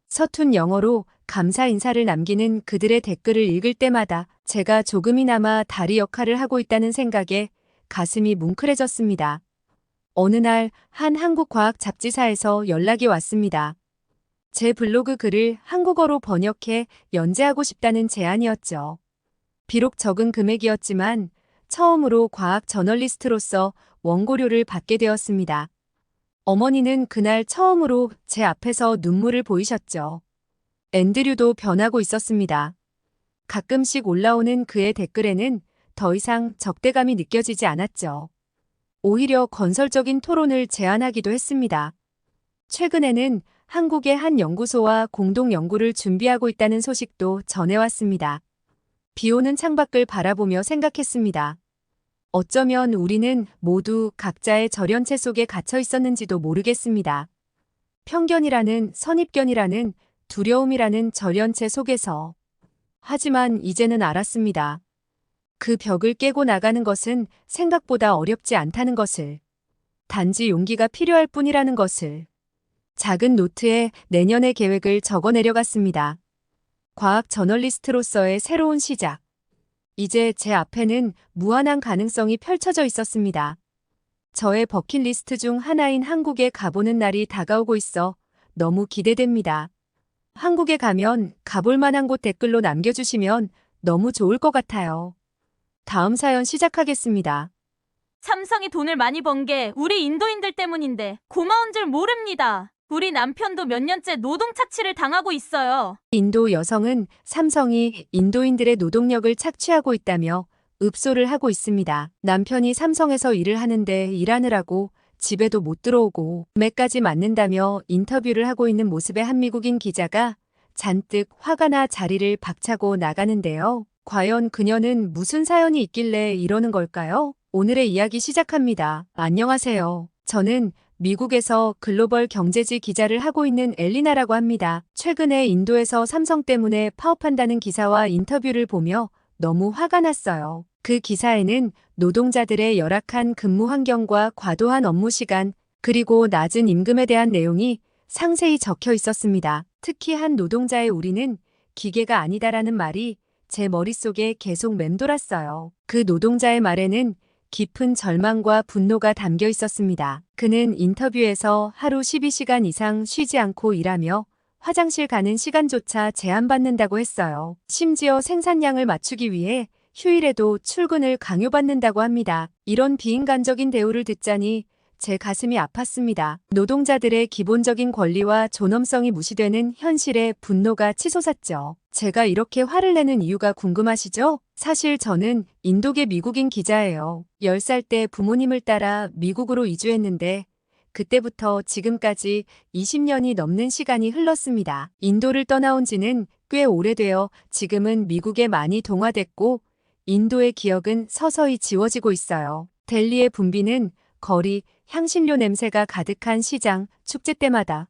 서툰 영어로 감사 인사를 남기는 그들의 댓글을 읽을 때마다 제가 조금이나마 다리 역할을 하고 있다는 생각에 가슴이 뭉클해졌습니다. 어느 날 한 한국 과학 잡지사에서 연락이 왔습니다. 제 블로그 글을 한국어로 번역해 연재하고 싶다는 제안이었죠. 비록 적은 금액이었지만 처음으로 과학 저널리스트로서 원고료를 받게 되었습니다. 어머니는 그날 처음으로 제 앞에서 눈물을 보이셨죠. 앤드류도 변하고 있었습니다. 가끔씩 올라오는 그의 댓글에는 더 이상 적대감이 느껴지지 않았죠. 오히려 건설적인 토론을 제안하기도 했습니다. 최근에는 한국의 한 연구소와 공동 연구를 준비하고 있다는 소식도 전해왔습니다. 비오는 창밖을 바라보며 생각했습니다. 어쩌면 우리는 모두 각자의 절연체 속에 갇혀 있었는지도 모르겠습니다. 편견이라는 선입견이라는 두려움이라는 절연체 속에서. 하지만 이제는 알았습니다. 그 벽을 깨고 나가는 것은 생각보다 어렵지 않다는 것을. 단지 용기가 필요할 뿐이라는 것을. 작은 노트에 내년의 계획을 적어 내려갔습니다. 과학 저널리스트로서의 새로운 시작. 이제 제 앞에는 무한한 가능성이 펼쳐져 있었습니다. 저의 버킷리스트 중 하나인 한국에 가보는 날이 다가오고 있어 너무 기대됩니다. 한국에 가면 가볼 만한 곳 댓글로 남겨주시면 너무 좋을 것 같아요. 다음 사연 시작하겠습니다. 삼성이 돈을 많이 번 게 우리 인도인들 때문인데 고마운 줄 모릅니다. 우리 남편도 몇 년째 노동 착취를 당하고 있어요. 인도 여성은 삼성이 인도인들의 노동력을 착취하고 있다며 읍소를 하고 있습니다. 남편이 삼성에서 일을 하는데 일하느라고 집에도 못 들어오고 매까지 맞는다며 인터뷰를 하고 있는 모습의 한 미국인 기자가 잔뜩 화가 나 자리를 박차고 나가는데요. 과연 그녀는 무슨 사연이 있길래 이러는 걸까요? 오늘의 이야기 시작합니다. 안녕하세요. 저는 미국에서 글로벌 경제지 기자를 하고 있는 엘리나라고 합니다. 최근에 인도에서 삼성 때문에 파업한다는 기사와 인터뷰를 보며 너무 화가 났어요. 그 기사에는 노동자들의 열악한 근무 환경과 과도한 업무 시간, 그리고 낮은 임금에 대한 내용이 상세히 적혀 있었습니다. 특히 한 노동자의 우리는 기계가 아니다라는 말이 제 머릿속에 계속 맴돌았어요. 그 노동자의 말에는 깊은 절망과 분노가 담겨 있었습니다. 그는 인터뷰에서 하루 12시간 이상 쉬지 않고 일하며 화장실 가는 시간조차 제한받는다고 했어요. 심지어 생산량을 맞추기 위해 휴일에도 출근을 강요받는다고 합니다. 이런 비인간적인 대우를 듣자니 제 가슴이 아팠습니다. 노동자들의 기본적인 권리와 존엄성이 무시되는 현실에 분노가 치솟았죠. 제가 이렇게 화를 내는 이유가 궁금하시죠? 사실 저는 인도계 미국인 기자예요. 10살 때 부모님을 따라 미국으로 이주했는데 그때부터 지금까지 20년이 넘는 시간이 흘렀습니다. 인도를 떠나온 지는 꽤 오래되어 지금은 미국에 많이 동화됐고 인도의 기억은 서서히 지워지고 있어요. 델리의 붐비는 거리, 향신료 냄새가 가득한 시장, 축제 때마다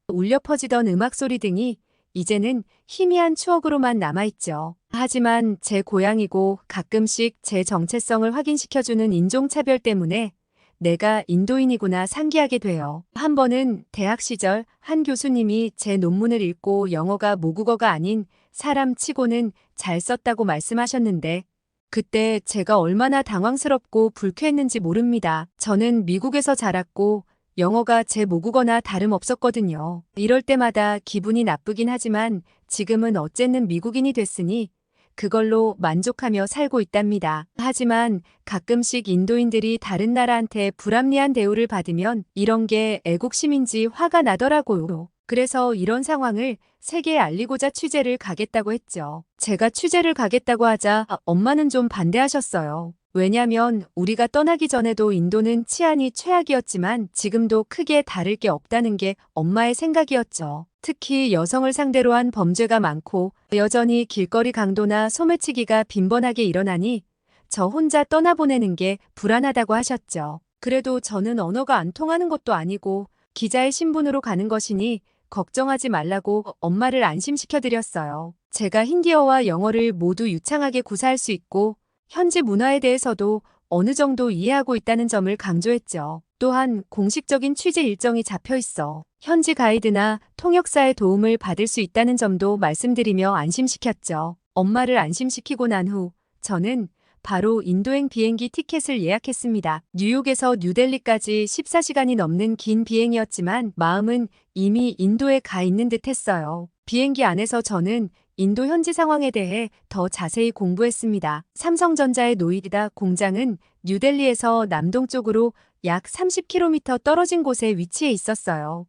울려 퍼지던 음악 소리 등이 이제는 희미한 추억으로만 남아있죠. 하지만 제 고향이고 가끔씩 제 정체성을 확인시켜주는 인종차별 때문에 내가 인도인이구나 상기하게 돼요. 한 번은 대학 시절 한 교수님이 제 논문을 읽고 영어가 모국어가 아닌 사람 치고는 잘 썼다고 말씀하셨는데 그때 제가 얼마나 당황스럽고 불쾌했는지 모릅니다. 저는 미국에서 자랐고 영어가 제 모국어나 다름없었거든요. 이럴 때마다 기분이 나쁘긴 하지만 지금은 어쨌든 미국인이 됐으니 그걸로 만족하며 살고 있답니다. 하지만 가끔씩 인도인들이 다른 나라한테 불합리한 대우를 받으면 이런 게 애국심인지 화가 나더라고요. 그래서 이런 상황을 세계에 알리고자 취재를 가겠다고 했죠. 제가 취재를 가겠다고 하자 엄마는 좀 반대하셨어요. 왜냐면 우리가 떠나기 전에도 인도는 치안이 최악이었지만 지금도 크게 다를 게 없다는 게 엄마의 생각이었죠. 특히 여성을 상대로 한 범죄가 많고 여전히 길거리 강도나 소매치기가 빈번하게 일어나니 저 혼자 떠나보내는 게 불안하다고 하셨죠. 그래도 저는 언어가 안 통하는 것도 아니고 기자의 신분으로 가는 것이니 걱정하지 말라고 엄마를 안심시켜드렸어요. 제가 힌디어와 영어를 모두 유창하게 구사할 수 있고 현지 문화에 대해서도 어느 정도 이해하고 있다는 점을 강조했죠. 또한 공식적인 취재 일정이 잡혀 있어 현지 가이드나 통역사의 도움을 받을 수 있다는 점도 말씀드리며 안심시켰죠. 엄마를 안심시키고 난 후 저는 바로 인도행 비행기 티켓을 예약했습니다. 뉴욕에서 뉴델리까지 14시간이 넘는 긴 비행이었지만 마음은 이미 인도에 가 있는 듯 했어요. 비행기 안에서 저는 인도 현지 상황에 대해 더 자세히 공부했습니다. 삼성전자의 노이다 공장은 뉴델리에서 남동쪽으로 약 30km 떨어진 곳에 위치해 있었어요.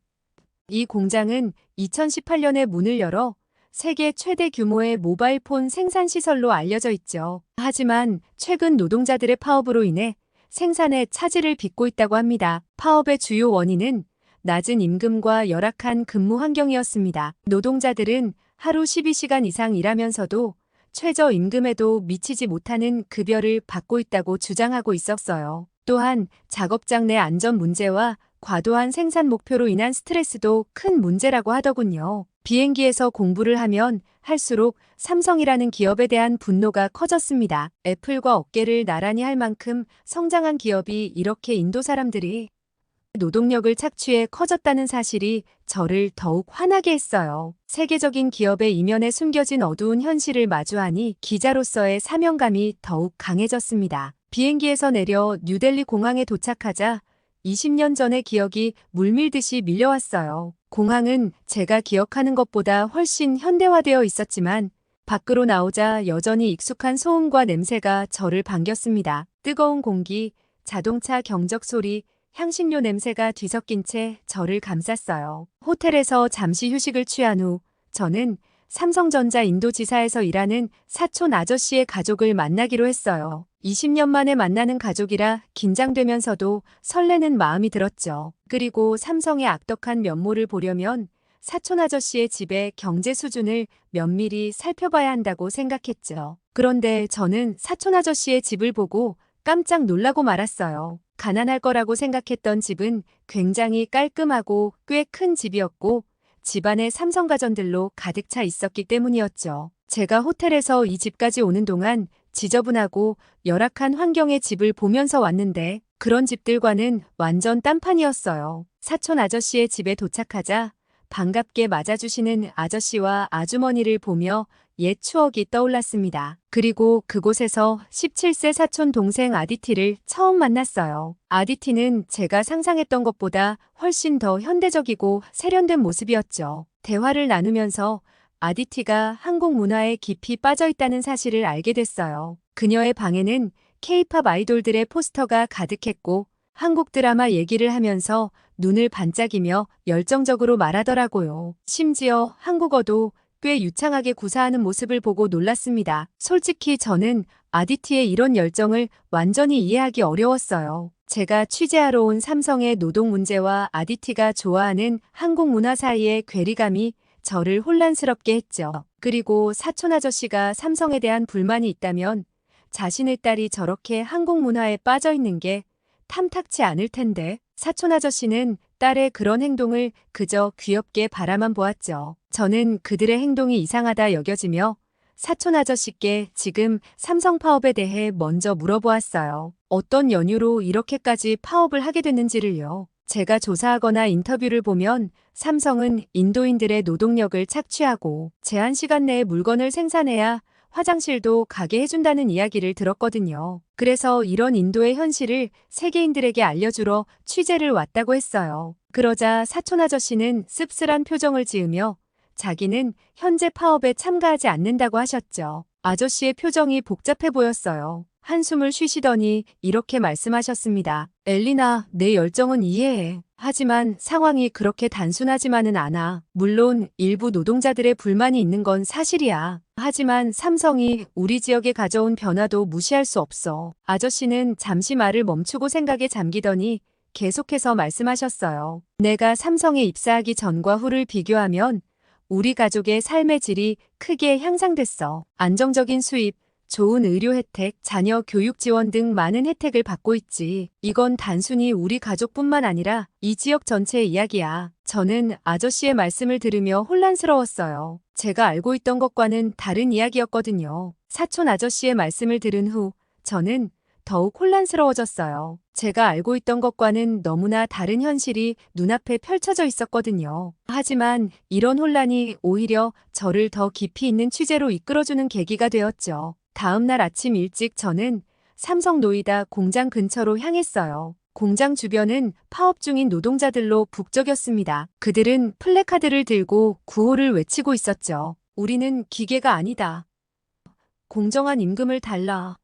이 공장은 2018년에 문을 열어 세계 최대 규모의 모바일폰 생산 시설로 알려져 있죠. 하지만 최근 노동자들의 파업으로 인해 생산에 차질을 빚고 있다고 합니다. 파업의 주요 원인은 낮은 임금과 열악한 근무 환경이었습니다. 노동자들은 하루 12시간 이상 일하면서도 최저 임금에도 미치지 못하는 급여를 받고 있다고 주장하고 있었어요. 또한 작업장 내 안전 문제와 과도한 생산 목표로 인한 스트레스도 큰 문제라고 하더군요. 비행기에서 공부를 하면 할수록 삼성이라는 기업에 대한 분노가 커졌습니다. 애플과 어깨를 나란히 할 만큼 성장한 기업이 이렇게 인도 사람들이 노동력을 착취해 커졌다는 사실이 저를 더욱 화나게 했어요. 세계적인 기업의 이면에 숨겨진 어두운 현실을 마주하니 기자로서의 사명감이 더욱 강해졌습니다. 비행기에서 내려 뉴델리 공항에 도착하자 20년 전의 기억이 물밀듯이 밀려왔어요. 공항은 제가 기억하는 것보다 훨씬 현대화되어 있었지만 밖으로 나오자 여전히 익숙한 소음과 냄새가 저를 반겼습니다. 뜨거운 공기, 자동차 경적 소리, 향신료 냄새가 뒤섞인 채 저를 감쌌어요. 호텔에서 잠시 휴식을 취한 후 저는 삼성전자 인도지사에서 일하는 사촌 아저씨의 가족을 만나기로 했어요. 20년 만에 만나는 가족이라 긴장되면서도 설레는 마음이 들었죠. 그리고 삼성의 악덕한 면모를 보려면 사촌 아저씨의 집의 경제 수준을 면밀히 살펴봐야 한다고 생각했죠. 그런데 저는 사촌 아저씨의 집을 보고 깜짝 놀라고 말았어요. 가난할 거라고 생각했던 집은 굉장히 깔끔하고 꽤 큰 집이었고 집안에 삼성 가전들로 가득 차 있었기 때문이었죠. 제가 호텔에서 이 집까지 오는 동안 지저분하고 열악한 환경의 집을 보면서 왔는데 그런 집들과는 완전 딴판이었어요. 사촌 아저씨의 집에 도착하자 반갑게 맞아주시는 아저씨와 아주머니를 보며 옛 추억이 떠올랐습니다. 그리고 그곳에서 17세 사촌 동생 아디티를 처음 만났어요. 아디티는 제가 상상했던 것보다 훨씬 더 현대적이고 세련된 모습이었죠. 대화를 나누면서 아디티가 한국 문화에 깊이 빠져 있다는 사실을 알게 됐어요. 그녀의 방에는 K-팝 아이돌들의 포스터가 가득했고 한국 드라마 얘기를 하면서 눈을 반짝이며 열정적으로 말하더라고요. 심지어 한국어도 꽤 유창하게 구사하는 모습을 보고 놀랐습니다. 솔직히 저는 아디티의 이런 열정을 완전히 이해하기 어려웠어요. 제가 취재하러 온 삼성의 노동 문제와 아디티가 좋아하는 한국 문화 사이의 괴리감이 저를 혼란스럽게 했죠. 그리고 사촌 아저씨가 삼성에 대한 불만이 있다면 자신의 딸이 저렇게 한국 문화에 빠져 있는 게 탐탁치 않을 텐데 사촌 아저씨는 딸의 그런 행동을 그저 귀엽게 바라만 보았죠. 저는 그들의 행동이 이상하다 여겨지며 사촌 아저씨께 지금 삼성 파업에 대해 먼저 물어보았어요. 어떤 연유로 이렇게까지 파업을 하게 됐는지를요. 제가 조사하거나 인터뷰를 보면 삼성은 인도인들의 노동력을 착취하고 제한 시간 내에 물건을 생산해야 화장실도 가게 해준다는 이야기를 들었거든요. 그래서 이런 인도의 현실을 세계인들에게 알려주러 취재를 왔다고 했어요. 그러자 사촌 아저씨는 씁쓸한 표정을 지으며 자기는 현재 파업에 참가하지 않는다고 하셨죠. 아저씨의 표정이 복잡해 보였어요. 한숨을 쉬시더니 이렇게 말씀하셨습니다. 엘리나, 내 열정은 이해해. 하지만 상황이 그렇게 단순하지만은 않아. 물론 일부 노동자들의 불만이 있는 건 사실이야. 하지만 삼성이 우리 지역에 가져온 변화도 무시할 수 없어. 아저씨는 잠시 말을 멈추고 생각에 잠기더니 계속해서 말씀하셨어요. 내가 삼성에 입사하기 전과 후를 비교하면 우리 가족의 삶의 질이 크게 향상됐어. 안정적인 수입, 좋은 의료 혜택, 자녀 교육 지원 등 많은 혜택을 받고 있지. 이건 단순히 우리 가족뿐만 아니라 이 지역 전체의 이야기야. 저는 아저씨의 말씀을 들으며 혼란스러웠어요. 제가 알고 있던 것과는 다른 이야기였거든요. 사촌 아저씨의 말씀을 들은 후 저는 더욱 혼란스러워졌어요. 제가 알고 있던 것과는 너무나 다른 현실이 눈앞에 펼쳐져 있었거든요. 하지만 이런 혼란이 오히려 저를 더 깊이 있는 취재로 이끌어주는 계기가 되었죠. 다음 날 아침 일찍 저는 삼성 노이다 공장 근처로 향했어요. 공장 주변은 파업 중인 노동자들로 북적였습니다. 그들은 플래카드를 들고 구호를 외치고 있었죠. 우리는 기계가 아니다. 공정한 임금을 달라.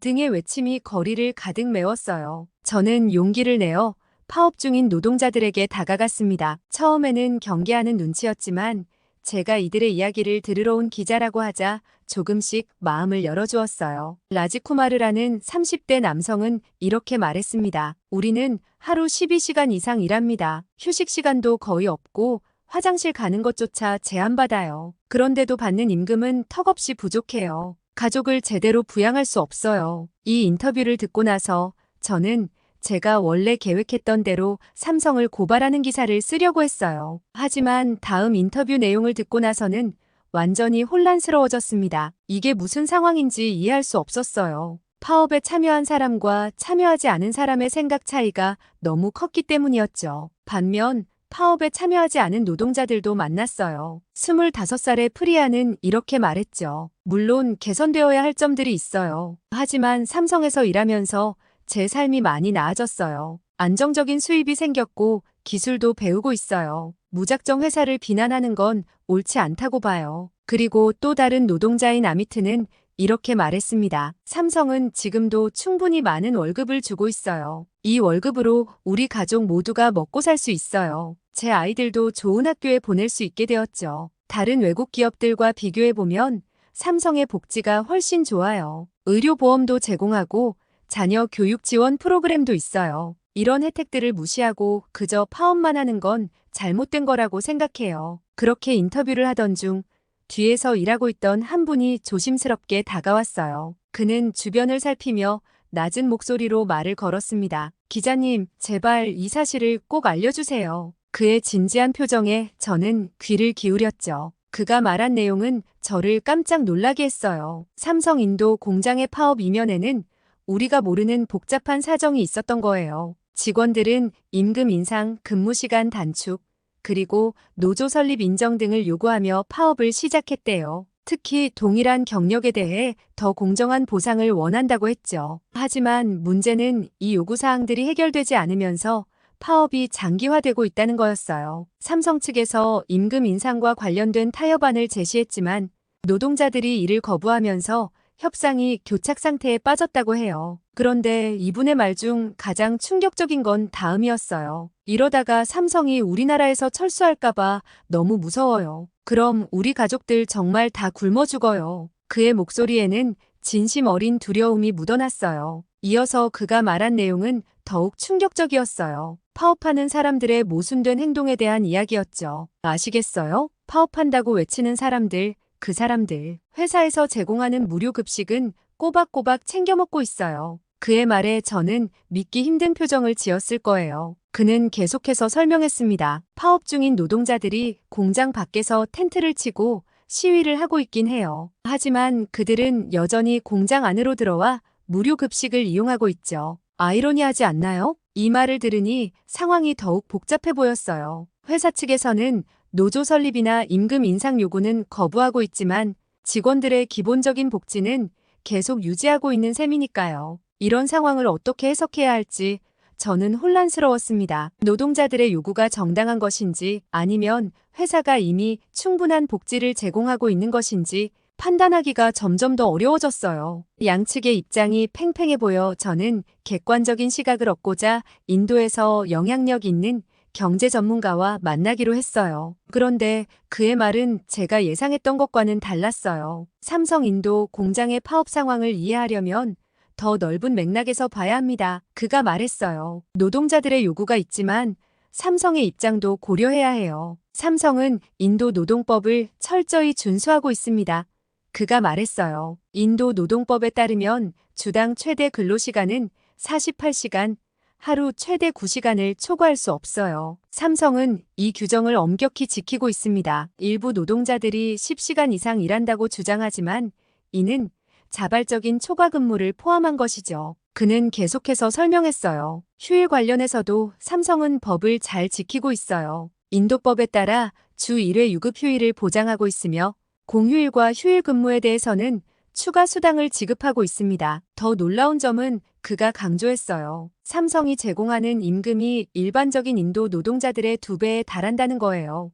등의 외침이 거리를 가득 메웠어요. 저는 용기를 내어 파업 중인 노동자들에게 다가갔습니다. 처음에는 경계하는 눈치였지만 제가 이들의 이야기를 들으러 온 기자라고 하자 조금씩 마음을 열어주었어요. 라지쿠마르라는 30대 남성은 이렇게 말했습니다. 우리는 하루 12시간 이상 일합니다. 휴식 시간도 거의 없고 화장실 가는 것조차 제한받아요. 그런데도 받는 임금은 턱없이 부족해요. 가족을 제대로 부양할 수 없어요. 이 인터뷰를 듣고 나서 저는 제가 원래 계획했던 대로 삼성을 고발하는 기사를 쓰려고 했어요. 하지만 다음 인터뷰 내용을 듣고 나서는 완전히 혼란스러워졌습니다. 이게 무슨 상황인지 이해할 수 없었어요. 파업에 참여한 사람과 참여하지 않은 사람의 생각 차이가 너무 컸기 때문이었죠. 반면 파업에 참여하지 않은 노동자들도 만났어요. 25살의 프리아는 이렇게 말했죠. 물론 개선되어야 할 점들이 있어요. 하지만 삼성에서 일하면서 제 삶이 많이 나아졌어요. 안정적인 수입이 생겼고 기술도 배우고 있어요. 무작정 회사를 비난하는 건 옳지 않다고 봐요. 그리고 또 다른 노동자인 아미트는 이렇게 말했습니다. 삼성은 지금도 충분히 많은 월급을 주고 있어요. 이 월급으로 우리 가족 모두가 먹고 살 수 있어요. 제 아이들도 좋은 학교에 보낼 수 있게 되었죠. 다른 외국 기업들과 비교해보면 삼성의 복지가 훨씬 좋아요. 의료보험도 제공하고 자녀 교육 지원 프로그램도 있어요. 이런 혜택들을 무시하고 그저 파업만 하는 건 잘못된 거라고 생각해요. 그렇게 인터뷰를 하던 중 뒤에서 일하고 있던 한 분이 조심스럽게 다가왔어요. 그는 주변을 살피며 낮은 목소리로 말을 걸었습니다. 기자님, 제발 이 사실을 꼭 알려주세요. 그의 진지한 표정에 저는 귀를 기울였죠. 그가 말한 내용은 저를 깜짝 놀라게 했어요. 삼성 인도 공장의 파업 이면에는 우리가 모르는 복잡한 사정이 있었던 거예요. 직원들은 임금 인상, 근무 시간 단축, 그리고 노조 설립 인정 등을 요구하며 파업을 시작했대요. 특히 동일한 경력에 대해 더 공정한 보상을 원한다고 했죠. 하지만 문제는 이 요구사항들이 해결되지 않으면서 파업이 장기화되고 있다는 거였어요. 삼성 측에서 임금 인상과 관련된 타협안을 제시했지만 노동자들이 이를 거부하면서 협상이 교착 상태에 빠졌다고 해요. 그런데 이분의 말 중 가장 충격적인 건 다음이었어요. 이러다가 삼성이 우리나라에서 철수할까봐 너무 무서워요. 그럼 우리 가족들 정말 다 굶어 죽어요. 그의 목소리에는 진심 어린 두려움이 묻어났어요. 이어서 그가 말한 내용은 더욱 충격적이었어요. 파업하는 사람들의 모순된 행동에 대한 이야기였죠. 아시겠어요? 파업한다고 외치는 사람들, 그 사람들, 회사에서 제공하는 무료 급식은 꼬박꼬박 챙겨 먹고 있어요. 그의 말에 저는 믿기 힘든 표정을 지었을 거예요. 그는 계속해서 설명했습니다. 파업 중인 노동자들이 공장 밖에서 텐트를 치고 시위를 하고 있긴 해요. 하지만 그들은 여전히 공장 안으로 들어와 무료 급식을 이용하고 있죠. 아이러니하지 않나요? 이 말을 들으니 상황이 더욱 복잡해 보였어요. 회사 측에서는 노조 설립이나 임금 인상 요구는 거부하고 있지만 직원들의 기본적인 복지는 계속 유지하고 있는 셈이니까요. 이런 상황을 어떻게 해석해야 할지 저는 혼란스러웠습니다. 노동자들의 요구가 정당한 것인지 아니면 회사가 이미 충분한 복지를 제공하고 있는 것인지 판단하기가 점점 더 어려워졌어요. 양측의 입장이 팽팽해 보여 저는 객관적인 시각을 얻고자 인도에서 영향력 있는 경제 전문가와 만나기로 했어요. 그런데 그의 말은 제가 예상했던 것과는 달랐어요. 삼성 인도 공장의 파업 상황을 이해하려면 더 넓은 맥락에서 봐야 합니다. 그가 말했어요. 노동자들의 요구가 있지만 삼성의 입장도 고려해야 해요. 삼성은 인도 노동법을 철저히 준수하고 있습니다. 그가 말했어요. 인도 노동법에 따르면 주당 최대 근로시간은 48시간, 하루 최대 9시간을 초과할 수 없어요. 삼성은 이 규정을 엄격히 지키고 있습니다. 일부 노동자들이 10시간 이상 일한다고 주장하지만 이는 자발적인 초과 근무를 포함한 것이죠. 그는 계속해서 설명했어요. 휴일 관련해서도 삼성은 법을 잘 지키고 있어요. 인도법에 따라 주 1회 유급 휴일을 보장하고 있으며 공휴일과 휴일 근무에 대해서는 추가 수당을 지급하고 있습니다. 더 놀라운 점은 그가 강조했어요. 삼성이 제공하는 임금이 일반적인 인도 노동자들의 2배에 달한다는 거예요.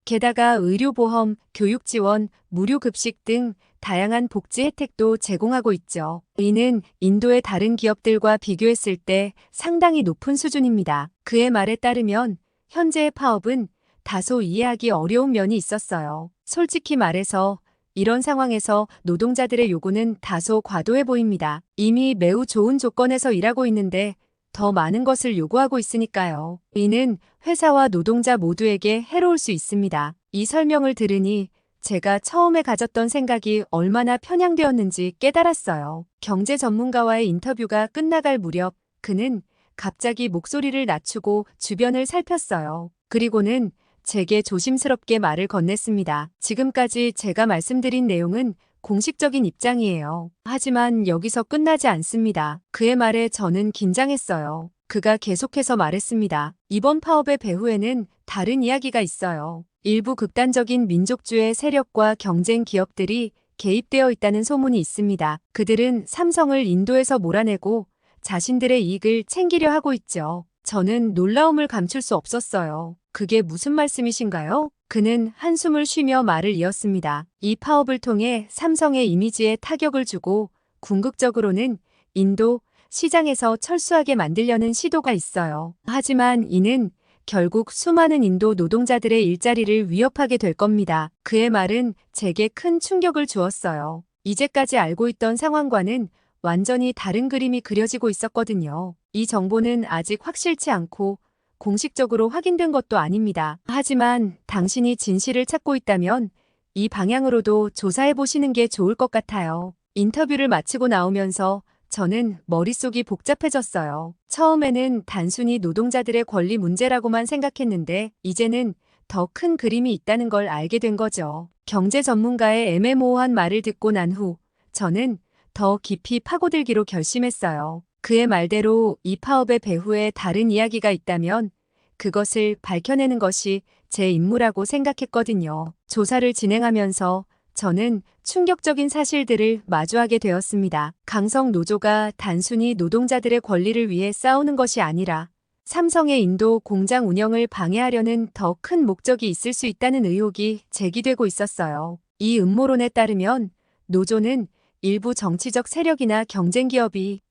게다가 의료보험, 교육지원, 무료 급식 등 다양한 복지 혜택도 제공하고 있죠. 이는 인도의 다른 기업들과 비교했을 때 상당히 높은 수준입니다. 그의 말에 따르면 현재의 파업은 다소 이해하기 어려운 면이 있었어요. 솔직히 말해서 이런 상황에서 노동자들의 요구는 다소 과도해 보입니다. 이미 매우 좋은 조건에서 일하고 있는데 더 많은 것을 요구하고 있으니까요. 이는 회사와 노동자 모두에게 해로울 수 있습니다. 이 설명을 들으니 제가 처음에 가졌던 생각이 얼마나 편향되었는지 깨달았어요. 경제 전문가와의 인터뷰가 끝나갈 무렵 그는 갑자기 목소리를 낮추고 주변을 살폈어요. 그리고는 제게 조심스럽게 말을 건넸습니다. 지금까지 제가 말씀드린 내용은 공식적인 입장이에요. 하지만 여기서 끝나지 않습니다. 그의 말에 저는 긴장했어요. 그가 계속해서 말했습니다. 이번 파업의 배후에는 다른 이야기가 있어요. 일부 극단적인 민족주의 세력과 경쟁 기업들이 개입되어 있다는 소문이 있습니다. 그들은 삼성을 인도에서 몰아내고 자신들의 이익을 챙기려 하고 있죠. 저는 놀라움을 감출 수 없었어요. 그게 무슨 말씀이신가요? 그는 한숨을 쉬며 말을 이었습니다. 이 파업을 통해 삼성의 이미지에 타격을 주고 궁극적으로는 인도 시장에서 철수하게 만들려는 시도가 있어요. 하지만 이는 결국 수많은 인도 노동자들의 일자리를 위협하게 될 겁니다. 그의 말은 제게 큰 충격을 주었어요. 이제까지 알고 있던 상황과는 완전히 다른 그림이 그려지고 있었거든요. 이 정보는 아직 확실치 않고 공식적으로 확인된 것도 아닙니다. 하지만 당신이 진실을 찾고 있다면 이 방향으로도 조사해 보시는 게 좋을 것 같아요. 인터뷰를 마치고 나오면서 저는 머릿속이 복잡해졌어요. 처음에는 단순히 노동자들의 권리 문제라고만 생각했는데 이제는 더 큰 그림이 있다는 걸 알게 된 거죠. 경제 전문가의 애매모호한 말을 듣고 난 후 저는 더 깊이 파고들기로 결심했어요. 그의 말대로 이 파업의 배후에 다른 이야기가 있다면 그것을 밝혀내는 것이 제 임무라고 생각했거든요. 조사를 진행하면서 저는 충격적인 사실들을 마주하게 되었습니다. 강성 노조가 단순히 노동자들의 권리를 위해 싸우는 것이 아니라 삼성의 인도 공장 운영을 방해하려는 더 큰 목적이 있을 수 있다는 의혹이 제기되고 있었어요. 이 음모론에 따르면 노조는 일부 정치적 세력이나 경쟁 기업이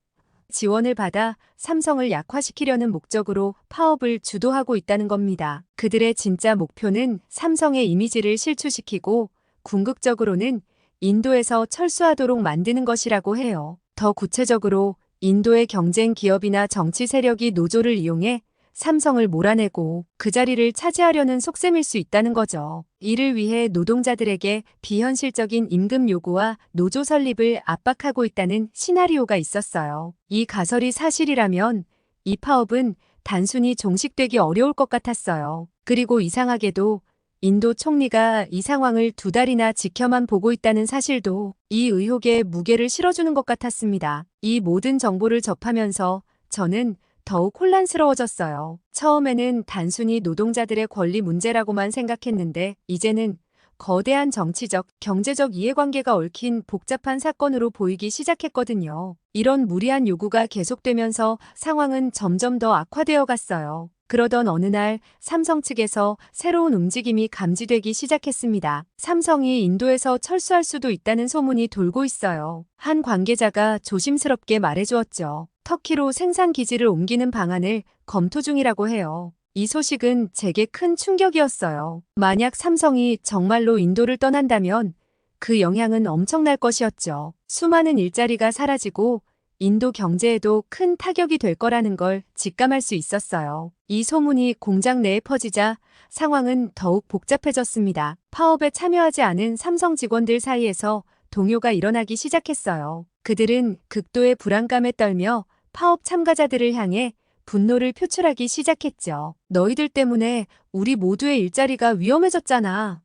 지원을 받아 삼성을 약화시키려는 목적으로 파업을 주도하고 있다는 겁니다. 그들의 진짜 목표는 삼성의 이미지를 실추시키고 궁극적으로는 인도에서 철수하도록 만드는 것이라고 해요. 더 구체적으로 인도의 경쟁 기업이나 정치 세력이 노조를 이용해 삼성을 몰아내고 그 자리를 차지하려는 속셈일 수 있다는 거죠. 이를 위해 노동자들에게 비현실적인 임금 요구와 노조 설립을 압박하고 있다는 시나리오가 있었어요. 이 가설이 사실이라면 이 파업은 단순히 종식되기 어려울 것 같았어요. 그리고 이상하게도 인도 총리가 이 상황을 2달이나 지켜만 보고 있다는 사실도 이 의혹에 무게를 실어주는 것 같았습니다. 이 모든 정보를 접하면서 저는 더욱 혼란스러워졌어요. 처음에는 단순히 노동자들의 권리 문제라고만 생각했는데 이제는 거대한 정치적, 경제적 이해관계가 얽힌 복잡한 사건으로 보이기 시작했거든요. 이런 무리한 요구가 계속되면서 상황은 점점 더 악화되어 갔어요. 그러던 어느 날 삼성 측에서 새로운 움직임이 감지되기 시작했습니다. 삼성이 인도에서 철수할 수도 있다는 소문이 돌고 있어요. 한 관계자가 조심스럽게 말해주었죠. 터키로 생산 기지를 옮기는 방안을 검토 중이라고 해요. 이 소식은 제게 큰 충격이었어요. 만약 삼성이 정말로 인도를 떠난다면 그 영향은 엄청날 것이었죠. 수많은 일자리가 사라지고 인도 경제에도 큰 타격이 될 거라는 걸 직감할 수 있었어요. 이 소문이 공장 내에 퍼지자 상황은 더욱 복잡해졌습니다. 파업에 참여하지 않은 삼성 직원들 사이에서 동요가 일어나기 시작했어요. 그들은 극도의 불안감에 떨며 파업 참가자들을 향해 분노를 표출하기 시작했죠. 너희들 때문에 우리 모두의 일자리가 위험해졌잖아.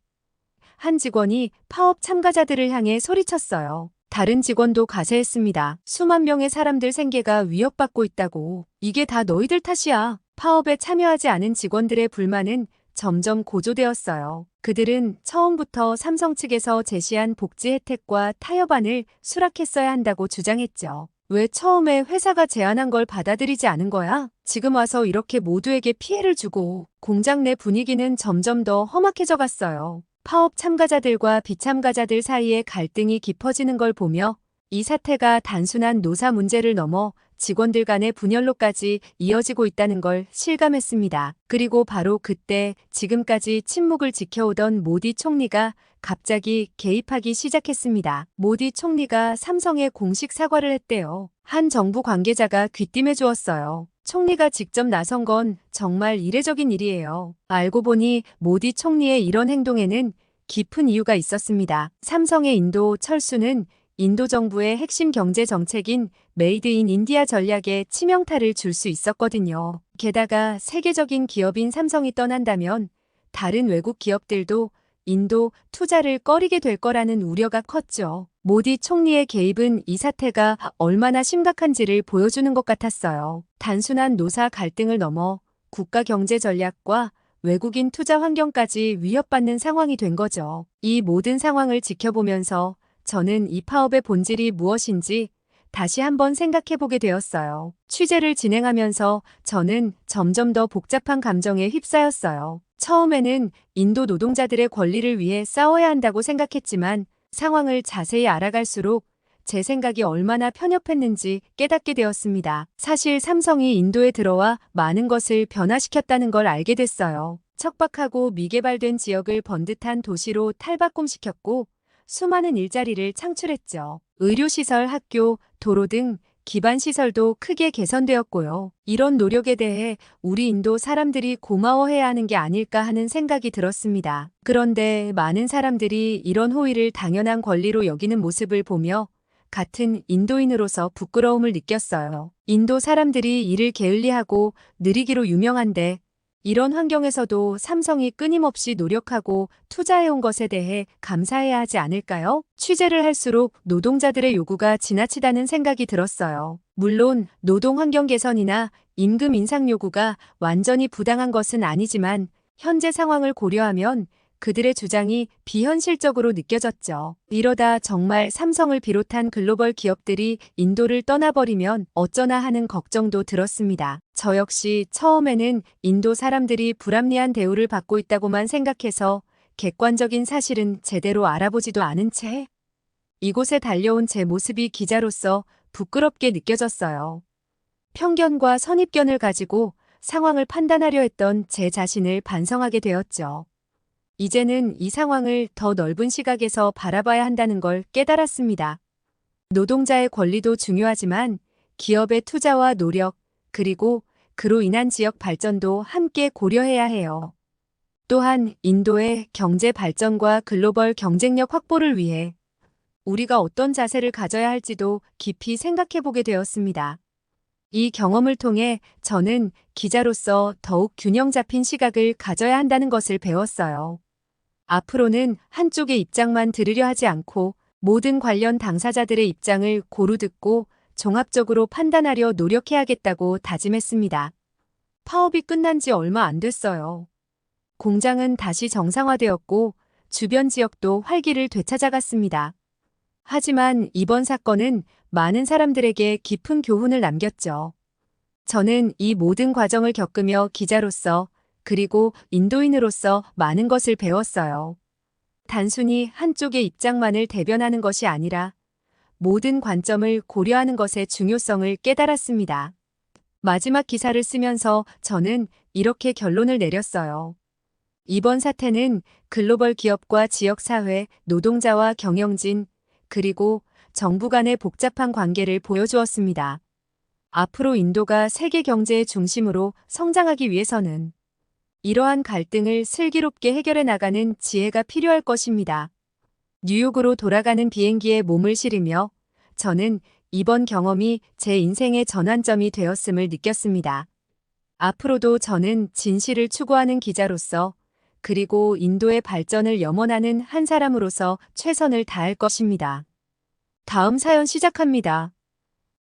한 직원이 파업 참가자들을 향해 소리쳤어요. 다른 직원도 가세했습니다. 수만 명의 사람들 생계가 위협받고 있다고. 이게 다 너희들 탓이야. 파업에 참여하지 않은 직원들의 불만은 점점 고조되었어요. 그들은 처음부터 삼성 측에서 제시한 복지 혜택과 타협안을 수락했어야 한다고 주장했죠. 왜 처음에 회사가 제안한 걸 받아들이지 않은 거야? 지금 와서 이렇게 모두에게 피해를 주고 공장 내 분위기는 점점 더 험악해져 갔어요. 파업 참가자들과 비참가자들 사이의 갈등이 깊어지는 걸 보며 이 사태가 단순한 노사 문제를 넘어 직원들 간의 분열로까지 이어지고 있다는 걸 실감했습니다. 그리고 바로 그때 지금까지 침묵을 지켜오던 모디 총리가 갑자기 개입하기 시작했습니다. 모디 총리가 삼성에 공식 사과를 했대요. 한 정부 관계자가 귀띔해 주었어요. 총리가 직접 나선 건 정말 이례적인 일이에요. 알고 보니 모디 총리의 이런 행동에는 깊은 이유가 있었습니다. 삼성의 인도 철수는 인도 정부의 핵심 경제 정책인 메이드 인 인디아 전략에 치명타를 줄 수 있었거든요. 게다가 세계적인 기업인 삼성이 떠난다면 다른 외국 기업들도 인도 투자를 꺼리게 될 거라는 우려가 컸죠. 모디 총리의 개입은 이 사태가 얼마나 심각한지를 보여주는 것 같았어요. 단순한 노사 갈등을 넘어 국가 경제 전략과 외국인 투자 환경까지 위협받는 상황이 된 거죠. 이 모든 상황을 지켜보면서 저는 이 파업의 본질이 무엇인지 다시 한번 생각해보게 되었어요. 취재를 진행하면서 저는 점점 더 복잡한 감정에 휩싸였어요. 처음에는 인도 노동자들의 권리를 위해 싸워야 한다고 생각했지만 상황을 자세히 알아갈수록 제 생각이 얼마나 편협했는지 깨닫게 되었습니다. 사실 삼성이 인도에 들어와 많은 것을 변화시켰다는 걸 알게 됐어요. 척박하고 미개발된 지역을 번듯한 도시로 탈바꿈시켰고 수많은 일자리를 창출했죠. 의료시설, 학교, 도로 등 기반시설도 크게 개선되었고요. 이런 노력에 대해 우리 인도 사람들이 고마워해야 하는 게 아닐까 하는 생각이 들었습니다. 그런데 많은 사람들이 이런 호의를 당연한 권리로 여기는 모습을 보며 같은 인도인으로서 부끄러움을 느꼈어요. 인도 사람들이 일을 게을리하고 느리기로 유명한데 이런 환경에서도 삼성이 끊임없이 노력하고 투자해온 것에 대해 감사해야 하지 않을까요? 취재를 할수록 노동자들의 요구가 지나치다는 생각이 들었어요. 물론 노동 환경 개선이나 임금 인상 요구가 완전히 부당한 것은 아니지만 현재 상황을 고려하면 그들의 주장이 비현실적으로 느껴졌죠. 이러다 정말 삼성을 비롯한 글로벌 기업들이 인도를 떠나버리면 어쩌나 하는 걱정도 들었습니다. 저 역시 처음에는 인도 사람들이 불합리한 대우를 받고 있다고만 생각해서 객관적인 사실은 제대로 알아보지도 않은 채 이곳에 달려온 제 모습이 기자로서 부끄럽게 느껴졌어요. 편견과 선입견을 가지고 상황을 판단하려 했던 제 자신을 반성하게 되었죠. 이제는 이 상황을 더 넓은 시각에서 바라봐야 한다는 걸 깨달았습니다. 노동자의 권리도 중요하지만 기업의 투자와 노력, 그리고 그로 인한 지역 발전도 함께 고려해야 해요. 또한 인도의 경제 발전과 글로벌 경쟁력 확보를 위해 우리가 어떤 자세를 가져야 할지도 깊이 생각해 보게 되었습니다. 이 경험을 통해 저는 기자로서 더욱 균형 잡힌 시각을 가져야 한다는 것을 배웠어요. 앞으로는 한쪽의 입장만 들으려 하지 않고 모든 관련 당사자들의 입장을 고루 듣고 종합적으로 판단하려 노력해야겠다고 다짐했습니다. 파업이 끝난 지 얼마 안 됐어요. 공장은 다시 정상화되었고 주변 지역도 활기를 되찾아갔습니다. 하지만 이번 사건은 많은 사람들에게 깊은 교훈을 남겼죠. 저는 이 모든 과정을 겪으며 기자로서 그리고 인도인으로서 많은 것을 배웠어요. 단순히 한쪽의 입장만을 대변하는 것이 아니라 모든 관점을 고려하는 것의 중요성을 깨달았습니다. 마지막 기사를 쓰면서 저는 이렇게 결론을 내렸어요. 이번 사태는 글로벌 기업과 지역사회, 노동자와 경영진, 그리고 정부 간의 복잡한 관계를 보여주었습니다. 앞으로 인도가 세계 경제의 중심으로 성장하기 위해서는 이러한 갈등을 슬기롭게 해결해 나가는 지혜가 필요할 것입니다. 뉴욕으로 돌아가는 비행기에 몸을 실으며 저는 이번 경험이 제 인생의 전환점이 되었음을 느꼈습니다. 앞으로도 저는 진실을 추구하는 기자로서 그리고 인도의 발전을 염원하는 한 사람으로서 최선을 다할 것입니다. 다음 사연 시작합니다.